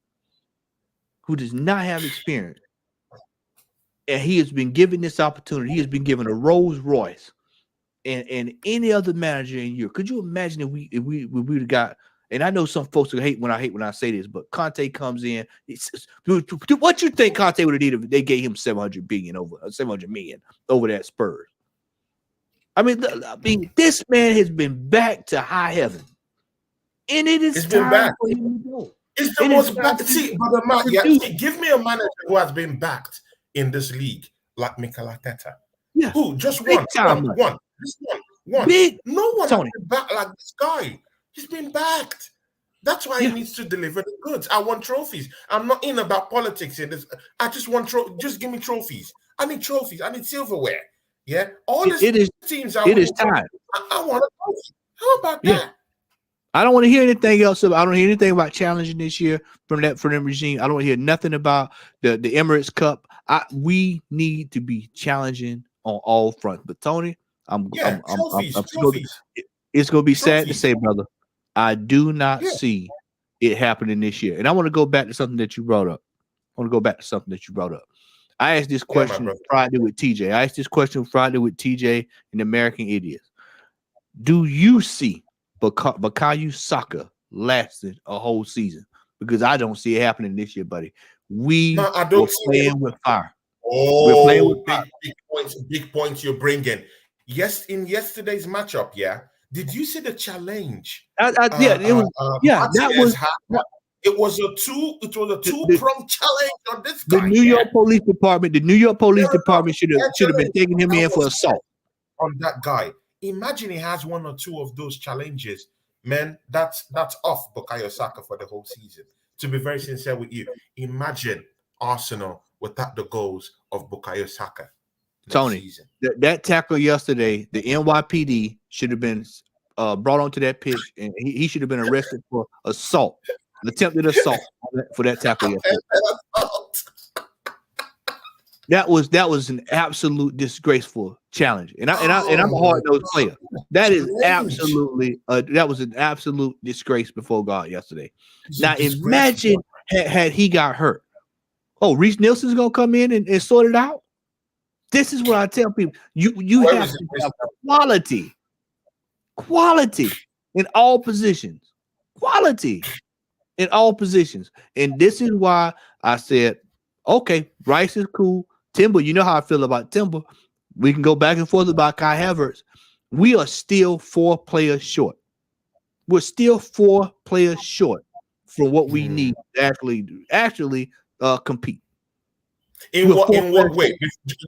Who does not have experience, and he has been given this opportunity. He has been given a Rolls Royce, and any other manager in Europe. Could you imagine if we would have got? And I know some folks hate when I say this, but Conte comes in. What you think Conte would have did if they gave him 700 million over that Spurs? I mean, this man has been back to high heaven, and it is time back. for him to go. It's the most backed. See, brother Matt, give me a manager who has been backed in this league like Mikel Arteta. Yeah, who just one. Big, no one Tony. has been backed like this guy. He's been backed. That's why he needs to deliver the goods. I want trophies. I'm not in about politics in this. I just want just give me trophies. I need trophies. I need silverware. Yeah, all these teams are. It is time. I want a trophy. How about that? I don't want to hear anything else. I don't hear anything about challenging this year from them regime. I don't hear nothing about the Emirates Cup. We need to be challenging on all fronts. But Tony, it's going to be sad to say, brother, I do not see it happening this year. And I want to go back to something that you brought up. I asked this question Friday with TJ. I asked this question Friday with TJ and American Idiots. Do you see Bukayo Saka lasted a whole season? Because I don't see it happening this year, buddy. I don't playing with fire. Oh, we're playing with big points you're bringing. Yes, in yesterday's matchup, Did you see the challenge? Yeah, it was. Yeah, that was. It was a two-pronged challenge on this guy. The New York Police Department. The New York Police Department should have been taking him in for assault on that guy. Imagine he has one or two of those challenges, man. That's off Bukayo Saka for the whole season. To be very sincere with you, imagine Arsenal without the goals of Bukayo Saka. Tony, that tackle yesterday, the NYPD should have been brought onto that pitch, and he should have been arrested for assault, attempted assault for that tackle yesterday. That was an absolute disgraceful challenge, and I'm a hard-nosed player. That is absolutely that was an absolute disgrace before God yesterday. Now imagine had he got hurt. Oh, Reece Nielsen's gonna come in and sort it out. This is what I tell people: you have to have quality in all positions, and this is why I said, okay, Rice is cool. Timber, you know how I feel about Timber. We can go back and forth about Kai Havertz. We are still 4 players short. We're still 4 players short from what we need to actually compete. In what way?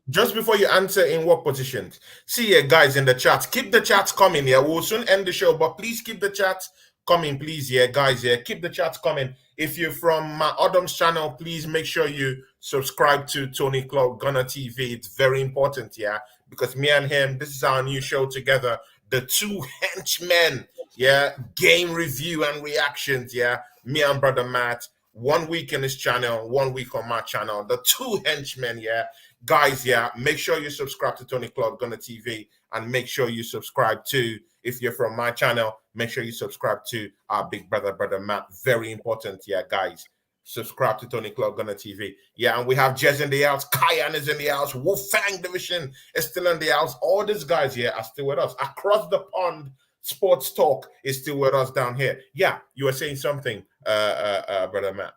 Just before you answer, in what positions? See you guys in the chat. Keep the chats coming. Yeah, we'll soon end the show, but please keep the chats coming, please. Yeah, guys. Yeah, keep the chats coming. If you're from my Adam's channel, please make sure you subscribe to Tony Clark Gunner TV. It's very important, yeah, because me and him, this is our new show together. The 2 henchmen, yeah, game review and reactions, yeah. Me and brother Matt. 1 week in his channel, 1 week on my channel. The 2 henchmen, yeah. Guys, yeah, make sure you subscribe to Tony Clark Gunner TV, and make sure you subscribe to, if you're from my channel, make sure you subscribe to our big brother Matt. Very important, yeah, guys. Subscribe to Tony Clark Gunner TV. Yeah, and we have Jez in the house, Kyan is in the house, Wolfang Division is still in the house. All these guys here are still with us. Across the pond, Sports Talk is still with us down here. Yeah, you were saying something, brother Matt.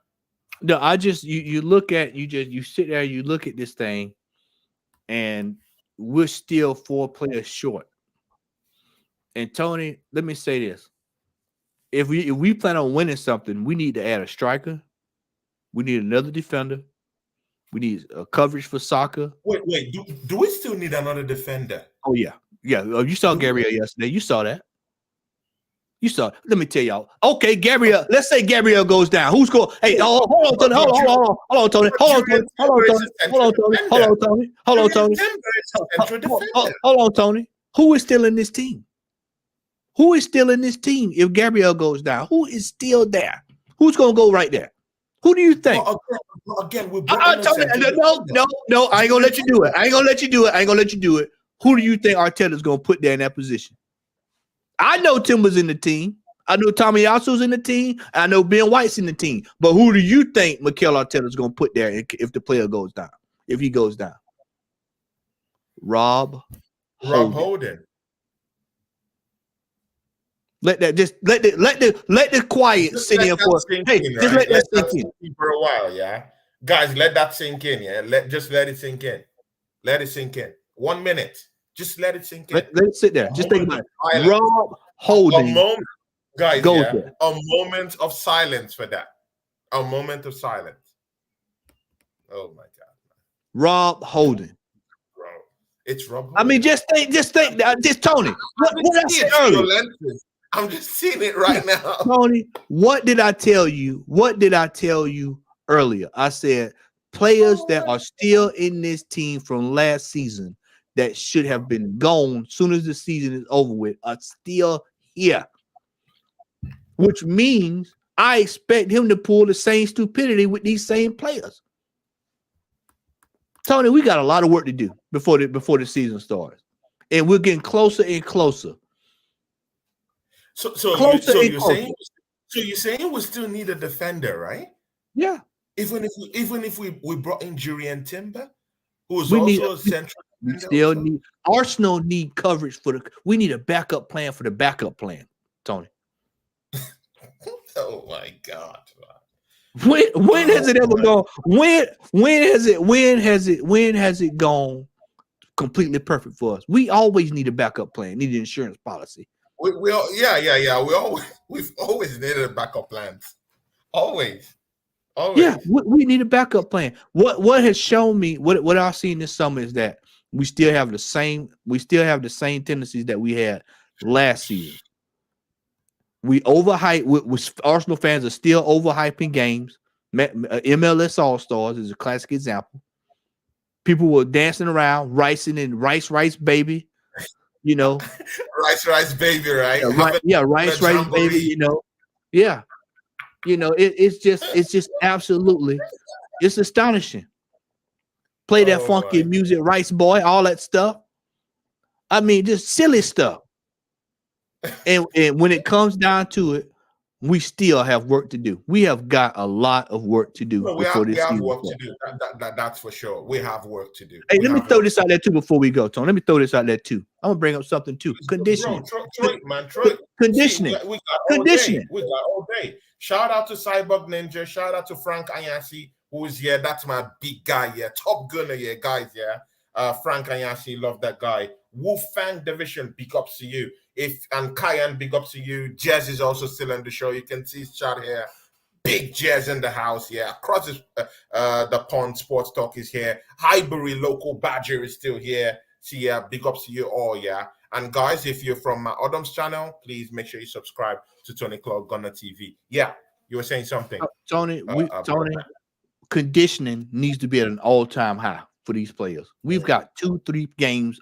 No, I just you look at you sit there, you look at this thing, and we're still 4 players short. And Tony, let me say this: if we plan on winning something, we need to add a striker. We need another defender. We need a coverage for Saka. Wait, do we still need another defender? Oh yeah. Oh, you saw Gabriel yesterday. You saw that. Let me tell y'all. Okay, Gabriel. Let's say Gabriel goes down. Who's going? Hey, hold on, Tony. Hold on, Tony. Hold on, Tony. Who is still in this team? If Gabriel goes down, who is still there? Who's going to go right there? Who do you think? Again, no, I ain't gonna let you do it. Who do you think Arteta's gonna put there in that position? I know Timber's in the team. I know Tommy Yasu's in the team. I know Ben White's in the team. But who do you think Mikel Arteta's gonna put there if the player goes down? If he goes down, Rob Holding. Let the quiet sit in for. Hey, just let that sink in for a while, yeah. Guys, let that sink in, yeah. Just let it sink in. Let it sink in. 1 minute. Just let it sink in. Let it sit there. Just think about it. Rob Holding. A moment, guys. Yeah, a moment of silence for that. A moment of silence. Oh my God. Rob Holding. Bro, it's Rob Holding. I mean, just think. Just Tony. What I said earlier. I'm just seeing it right now. Tony, what did I tell you? Earlier? I said players that are still in this team from last season that should have been gone as soon as the season is over with are still here. Which means I expect him to pull the same stupidity with these same players. Tony, we got a lot of work to do before the season starts. And we're getting closer and closer. So you're saying we still need a defender, right? Yeah. Even if we brought in Jurriën Timber, who is also a central. We still need Arsenal need coverage we need a backup plan for the backup plan, Tony. Oh my God. When has it ever gone? When has it gone completely perfect for us? We always need a backup plan, need an insurance policy. We all, we've always needed backup plans. Always. Yeah, we need a backup plan. What has shown me what I've seen this summer is that we still have the same tendencies that we had last season. We overhype. With Arsenal fans are still overhyping games. MLS All Stars is a classic example. People were dancing around, ricing and rice, baby. You know, rice, baby, right? Rice, baby. You know, yeah. You know, it's just absolutely, it's astonishing. Play that funky music, Rice Boy, all that stuff. I mean, just silly stuff. And when it comes down to it, we still have work to do. We have got a lot of work to do before this season. We have work to do. That's for sure. We have work to do. Hey, let me throw this out there too before we go, Tony. Let me throw this out there too. I'm gonna bring up something too. Conditioning. Conditioning. See, we got all day. Shout out to Cyborg Ninja. Shout out to Frank Anyasi, who's here. That's my big guy here. Top gunner here, guys. Yeah. Frank Anyasi, love that guy. Wolfang Division, big ups to you. And Kyan, big ups to you. Jazz is also still on the show. You can see his chat here. Big Jazz in the house. Yeah. Across the pond, Sports Talk is here. Highbury local Badger is still here. See, yeah, big ups to you all. Yeah. And guys, if you're from my Adam's channel, please make sure you subscribe to Tony Clark Gunner TV. Yeah, you were saying something, Tony. Conditioning needs to be at an all-time high for these players. We've got 2-3 games,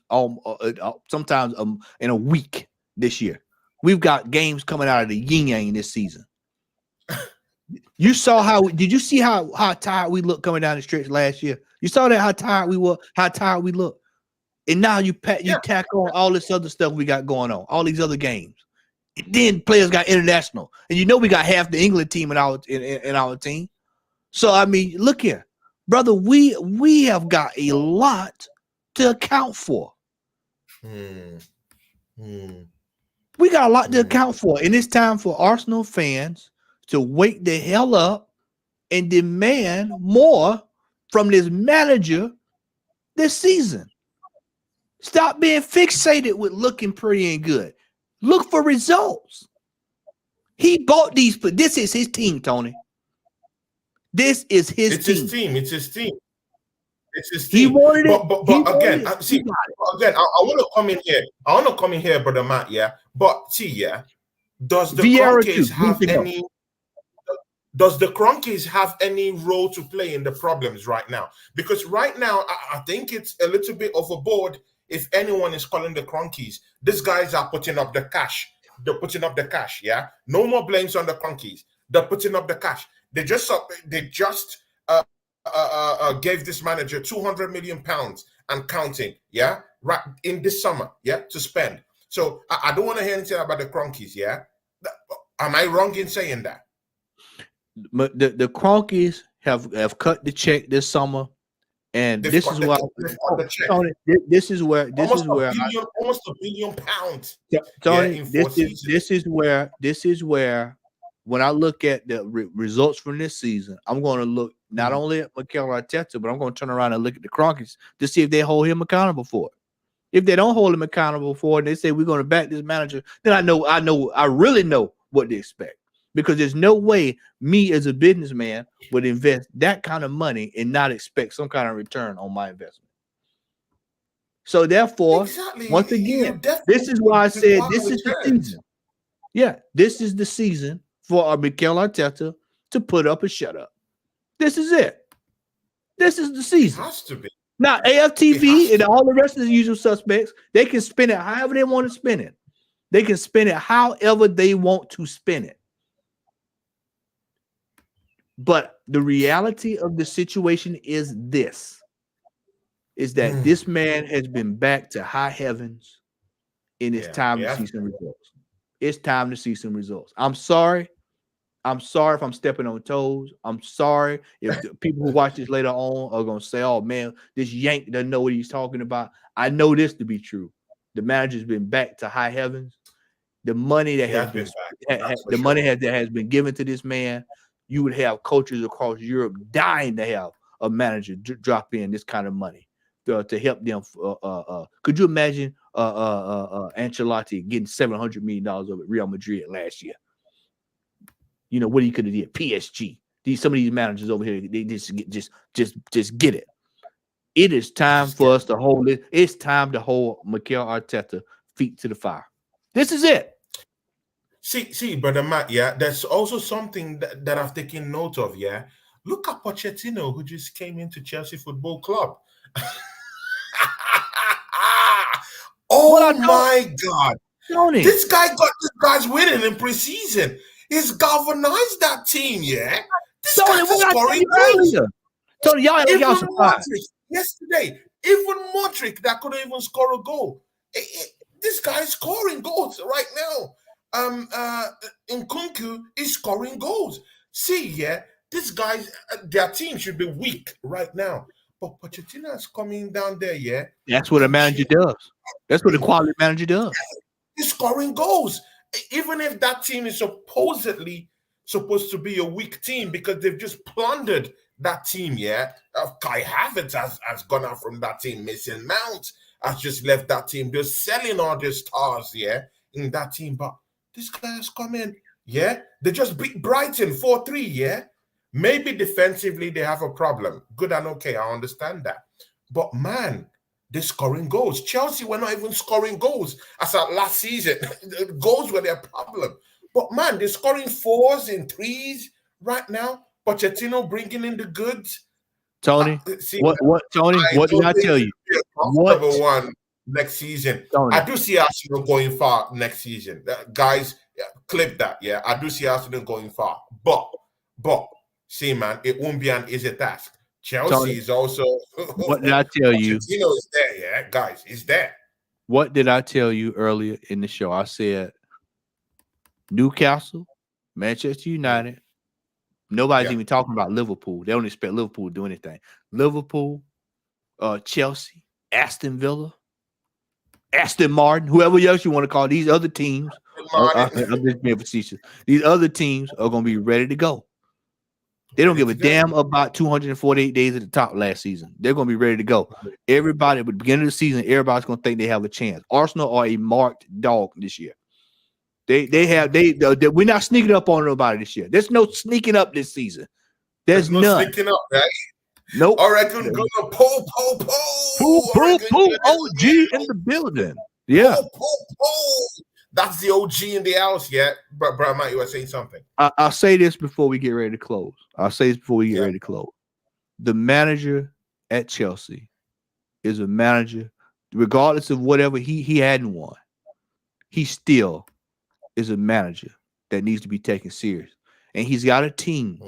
sometimes in a week this year. We've got games coming out of the yin yang this season. You saw did you see how tired we looked coming down the stretch last year? You saw that how tired we were, how tired we looked. And now you tack on all this other stuff we got going on, all these other games. And then players got international, and you know we got half the England team in our team. So I mean, look here, brother. We have got a lot to account for. We got a lot to account for, and it's time for Arsenal fans to wake the hell up and demand more from this manager this season. Stop being fixated with looking pretty and good. Look for results. He bought these, but this is his team, Tony. This is his team. It's his team. He wanted it. But again, I want to come in here. I want to come in here, brother Matt. Yeah, but see, yeah, does the Cronkies have any? Does the Cronkies have any role to play in the problems right now? Because right now, I think it's a little bit overboard. If anyone is calling the Cronkies, these guys are putting up the cash. They're putting up the cash, yeah? No more blames on the Cronkies. They're putting up the cash. They just gave this manager £200 million and counting, yeah? Right in this summer, yeah, to spend. So I don't want to hear anything about the Cronkies, yeah? Am I wrong in saying that? But the Cronkies have cut the check this summer. And this is why Tony, this is where almost £1 billion. Tony, this is where when I look at the results from this season, I'm going to look not only at Mikel Arteta, but I'm going to turn around and look at the Cronkies to see if they hold him accountable for it. If they don't hold him accountable for it, and they say we're going to back this manager, then I really know what to expect. Because there's no way me as a businessman would invest that kind of money and not expect some kind of return on my investment. So therefore, once again, this is why I said this is the season. Yeah, this is the season for Mikel Arteta to put up and shut up. This is it. This is the season. It has to be. Now, AFTV and all the rest of the usual suspects, they can spin it however they want to spin it. They can spin it however they want to spin it. But the reality of the situation is this, is that this man has been back to high heavens, and it's time to see some results. It's time to see some results. I'm sorry. I'm sorry if I'm stepping on toes. I'm sorry if the people who watch this later on are going to say, oh, man, this yank doesn't know what he's talking about. I know this to be true. The manager's been back to high heavens. The money that has been given to this man, you would have coaches across Europe dying to have a manager drop in this kind of money to help them. Could you imagine Ancelotti getting $700 million over at Real Madrid last year? You know what he could have did. PSG. Some of these managers over here, they just get it. It is time for us to hold it. It's time to hold Mikel Arteta feet to the fire. This is it. See, brother Matt, yeah, there's also something that I've taken note of, yeah. Look at Pochettino, who just came into Chelsea Football Club. Oh my God. Tony. This guy got this guy's winning in preseason. He's galvanized that team, yeah. This guy's scoring goals. Tony, y'all surprised. Yesterday, even Modric that couldn't even score a goal. This guy's scoring goals right now. Nkunku is scoring goals. See, yeah, this guy's their team should be weak right now. But Pochettino is coming down there, yeah. That's what a manager does. That's what a quality manager does. He's scoring goals. Even if that team is supposedly supposed to be a weak team because they've just plundered that team, yeah. Kai Havertz has gone out from that team. Mason Mount has just left that team. They're selling all their stars, yeah, in that team. But this guy has come in, yeah. They just beat Brighton 4-3, yeah. Maybe defensively they have a problem. Good and okay, I understand that. But man, they're scoring goals. Chelsea were not even scoring goals as at last season. Goals were their problem. But man, they're scoring 4s and 3s right now. Pochettino bringing in the goods. Tony, Tony, what did I tell you? Number one next season. Tony. I do see Arsenal going far next season. Guys, clip that. Yeah, I do see Arsenal going far. But see, man, it won't be an easy task. Chelsea Tony, is also. What did I tell you? Pochettino is there, yeah, guys. He's there. What did I tell you earlier in the show? I said Newcastle, Manchester United. Nobody's even talking about Liverpool. They don't expect Liverpool to do anything. Liverpool, Chelsea, Aston Villa, Aston Martin, whoever else you want to call these other teams. I'm just being facetious. These other teams are going to be ready to go. They don't give a damn about 248 days at the top last season. They're going to be ready to go. Everybody at the beginning of the season, everybody's going to think they have a chance. Arsenal are a marked dog this year. We're not sneaking up on nobody this year. There's no sneaking up this season. There's no none. sneaking up, right? Nope. I reckon go to pull. OG in the building. Yeah. Pull. That's the OG in the house, yeah. But Matt, you were saying something. I'll say this before we get ready to close. The manager at Chelsea is a manager, regardless of whatever he hadn't won. He still is a manager that needs to be taken serious. And he's got a team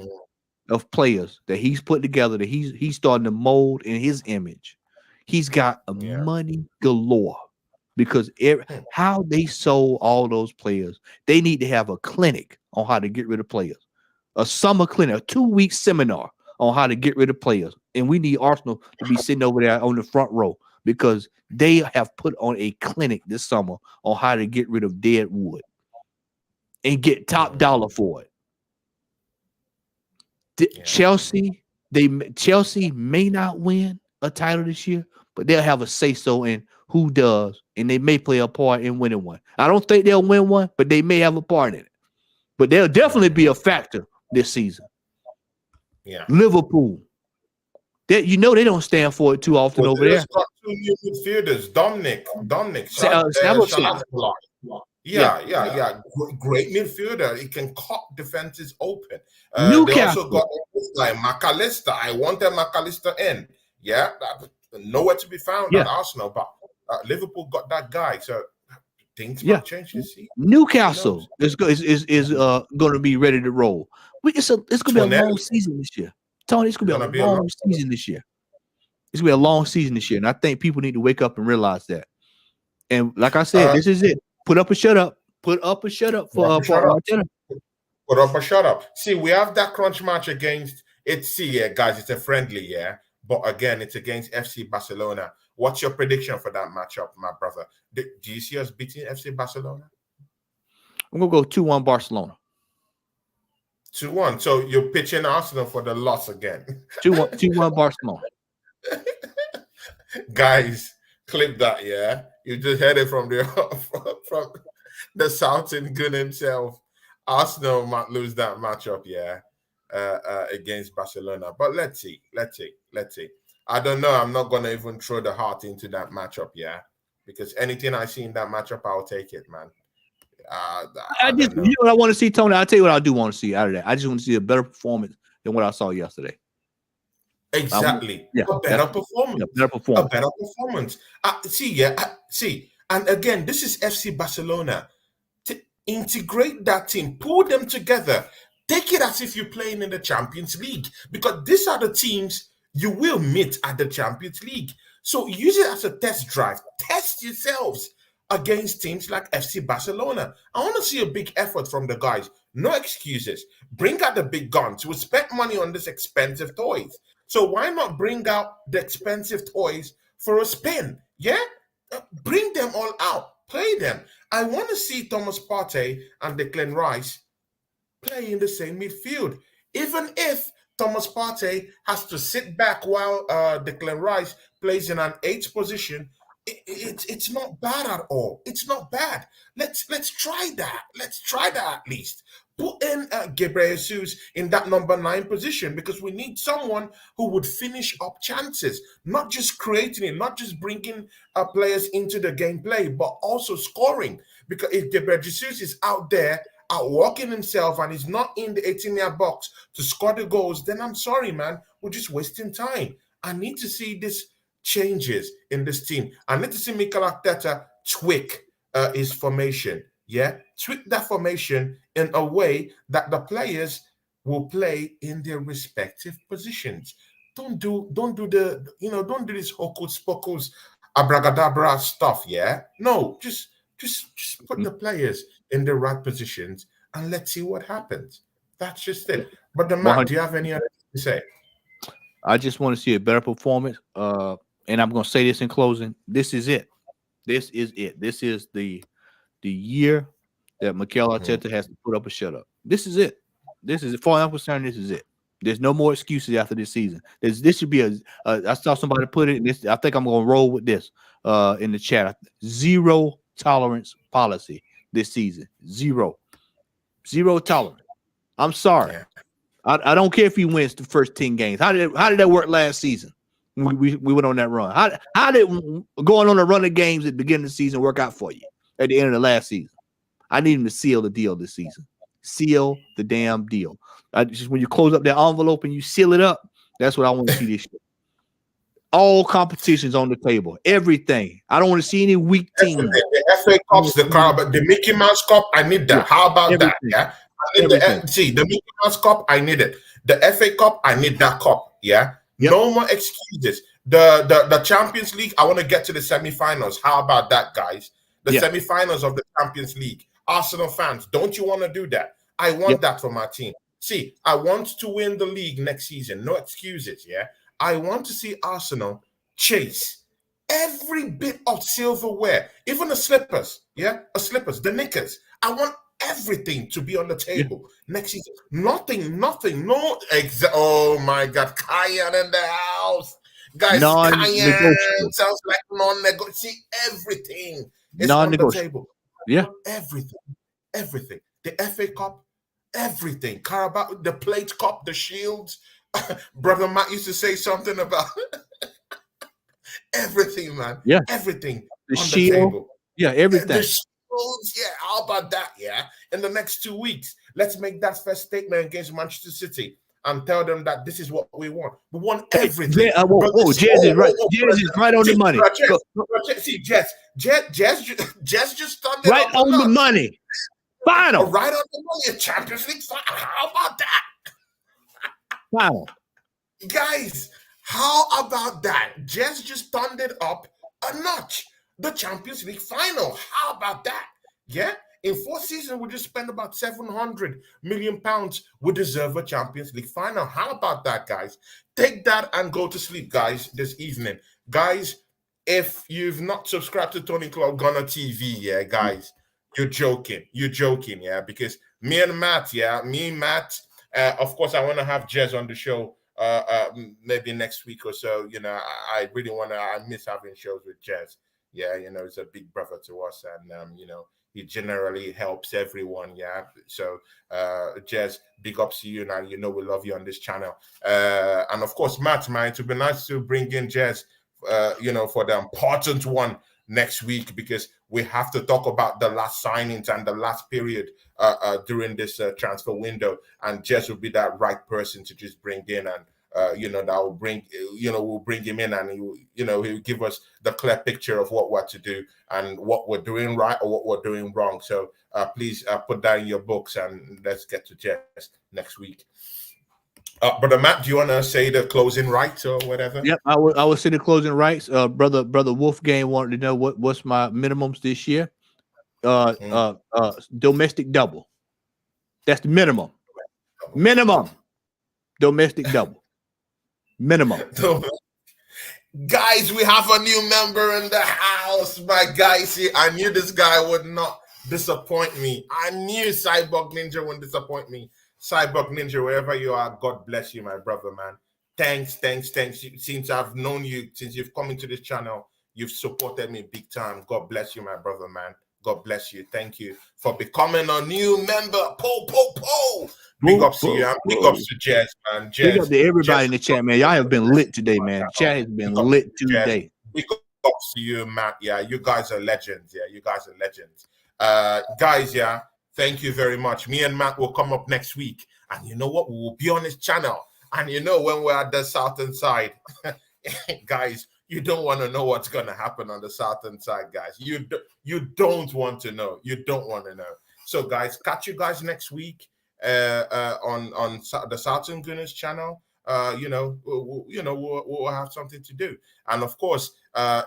of players that he's put together that he's starting to mold in his image. He's got money galore because how they sold all those players, they need to have a clinic on how to get rid of players. A summer clinic, a 2-week seminar on how to get rid of players. And we need Arsenal to be sitting over there on the front row because they have put on a clinic this summer on how to get rid of dead wood and get top dollar for it. Chelsea may not win a title this year, but they'll have a say-so in who does, and they may play a part in winning one. I don't think they'll win one, but they may have a part in it. But they'll definitely be a factor this season. Yeah. Liverpool. They don't stand for it too often over there. Got 2 new midfielders, Dominic. Yeah. Great midfielder. He can cut defenses open. Newcastle. They also got this guy, McAllister. I wanted McAllister in. Yeah, nowhere to be found at Arsenal, but Liverpool got that guy. So things might change this season. Newcastle is going to be ready to roll. It's going to be a long season this year. Tony, it's going to be a long season this year. It's going to be a long season this year, and I think people need to wake up and realize that. And like I said, this is it. Put up a shut up. Put up a shut up for Arteta. Put up a shut up. See, we have that crunch match against guys, it's a friendly, but again, it's against FC Barcelona. What's your prediction for that matchup, my brother? Do you see us beating FC Barcelona? I'm gonna go 2-1 Barcelona. 2-1. So you're pitching Arsenal for the loss again. 2-1 Barcelona. Guys, clip that, yeah. You just heard it from the from the Southern Gun himself. Arsenal might lose that matchup, yeah, against Barcelona. But let's see. I don't know. I'm not gonna even throw the heart into that matchup, yeah, because anything I see in that matchup, I'll take it, man. I just, don't know. you know what I want to see, Tony? I'll tell you what I do want to see out of that. I just want to see a better performance than what I saw yesterday. Exactly. Yeah, A better performance. better performance. A better performance. See. And again, this is FC Barcelona. To integrate that team, pull them together, take it as if you're playing in the Champions League, because these are the teams you will meet at the Champions League. So use it as a test drive. Test yourselves against teams like FC Barcelona. I want to see a big effort from the guys. No excuses. Bring out the big guns. We spent money on this expensive toys. So why not bring out the expensive toys for a spin? Yeah? Bring them all out. Play them. I want to see Thomas Partey and Declan Rice play in the same midfield. Even if Thomas Partey has to sit back while Declan Rice plays in an 8th position, it's not bad at all. It's not bad. Let's try that. Let's try that at least. Put in Gabriel Jesus in that number 9 position, because we need someone who would finish up chances, not just creating it, not just bringing players into the gameplay, but also scoring. Because if Gabriel Jesus is out there outworking himself and he's not in the 18-yard box to score the goals, then I'm sorry, man. We're just wasting time. I need to see this changes in this team. I need to see Mikel Arteta tweak his formation. Yeah, tweak that formation in a way that the players will play in their respective positions. Don't do this hocus pocus abracadabra stuff. Yeah, no, just put the players in the right positions and let's see what happens. That's just it. But Matt, do you have any other thing to say? I just want to see a better performance. And I'm going to say this in closing. This is it. This is it. This is the year that Mikel Arteta has to put up or shut up. This is it. This is, as far as I'm concerned, this is it. There's no more excuses after this season. This should be I saw somebody put it. I think I'm going to roll with this in the chat. Zero tolerance policy this season. Zero tolerance. I'm sorry. Yeah. I don't care if he wins the first 10 games. How did that work last season? We went on that run. How did going on a run of games at the beginning of the season work out for you at the end of the last season? I need him to seal the deal this season. Seal the damn deal. Just when you close up that envelope and you seal it up, that's what I want to see this year. All competitions on the table. Everything. I don't want to see any weak teams. The FA Cups, the Carabao, the Mickey Mouse Cup, I need that. Yeah. How about everything. That? Yeah. I need the Mickey Mouse Cup, I need it. The FA Cup, I need that cup. Yeah. Yep. No more excuses. The Champions League, I want to get to the semi-finals. How about that, guys? The semi-finals of the Champions League. Arsenal fans, don't you want to do that? I want that for my team. See, I want to win the league next season. No excuses, yeah? I want to see Arsenal chase every bit of silverware, even the slippers, the knickers. I want everything to be on the table next season. Nothing, no. Oh my God, Cayenne in the house. Guys, Cayenne sounds like non-negotiable. See, everything is on the table. Yeah. Everything. The FA Cup, everything. Carabao, the Plate Cup, the Shields. Brother Matt used to say something about everything, man. Yeah. Everything the on shield. The table. Yeah, everything. The Shields, yeah. How about that, yeah? In the next 2 weeks, let's make that first statement against Manchester City and tell them that this is what we want. We want everything. Jazz is right. Jazz is right on the money. See, Jazz just started right on the money. Final. Right on the money. Champions League final. How about that? Final. Guys, how about that? Jazz just turned it up a notch. The Champions League final. How about that? Yeah? In 4 seasons, we just spent about £700 million. We deserve a Champions League final. How about that, guys? Take that and go to sleep, guys, this evening. Guys, if you've not subscribed to Tony Club Gunner TV, yeah, guys, you're joking. You're joking, yeah, because me and Matt, of course, I want to have Jez on the show maybe next week or so. You know, I really want to. I miss having shows with Jez. Yeah, you know, he's a big brother to us, and you know, he generally helps everyone. Yeah, so Jez, big ups to you, and you know we love you on this channel. And of course, Matt, man, it would be nice to bring in Jez, you know, for the important one next week, because we have to talk about the last signings and the last period during this transfer window, and Jez will be that right person to just bring in, and you know, that will bring, you know, we'll bring him in, and he will, you know, he'll give us the clear picture of what we're to do and what we're doing right or what we're doing wrong. So please put that in your books, and let's get to Jez next week. Brother Matt, do you want to say the closing rights or whatever? Yep, I will say the closing rights. Brother Wolfgang wanted to know what's my minimums this year. Domestic double. That's the minimum. Minimum. Domestic double. Minimum. Guys, we have a new member in the house. My guy, see, I knew this guy would not disappoint me. I knew Cyborg Ninja wouldn't disappoint me. Cyborg Ninja, wherever you are, God bless you, my brother, man. Thanks. Since I've known you, since you've come into this channel, you've supported me big time. God bless you, my brother, man. God bless you. Thank you for becoming a new member. Big ups to you, and big ups to Jez, man. Jez, big up to everybody in the chat, man. Y'all have been lit today, man. Chat has been lit today. Big ups to you, Matt. Yeah, you guys are legends. Yeah, you guys are legends. Guys, yeah, thank you very much. Me and Matt will come up next week, and you know what? We will be on his channel. And you know, when we're at the southern side, guys, you don't want to know what's going to happen on the southern side, guys. You don't want to know. You don't want to know. So, guys, catch you guys next week on the Southern Gunners channel. You know, we'll have something to do. And of course,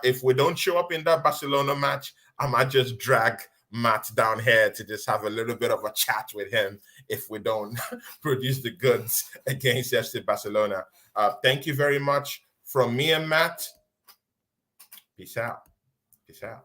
if we don't show up in that Barcelona match, I might just drag Matt down here to just have a little bit of a chat with him if we don't produce the goods against FC Barcelona. Thank you very much from me and Matt. Peace out. Peace out.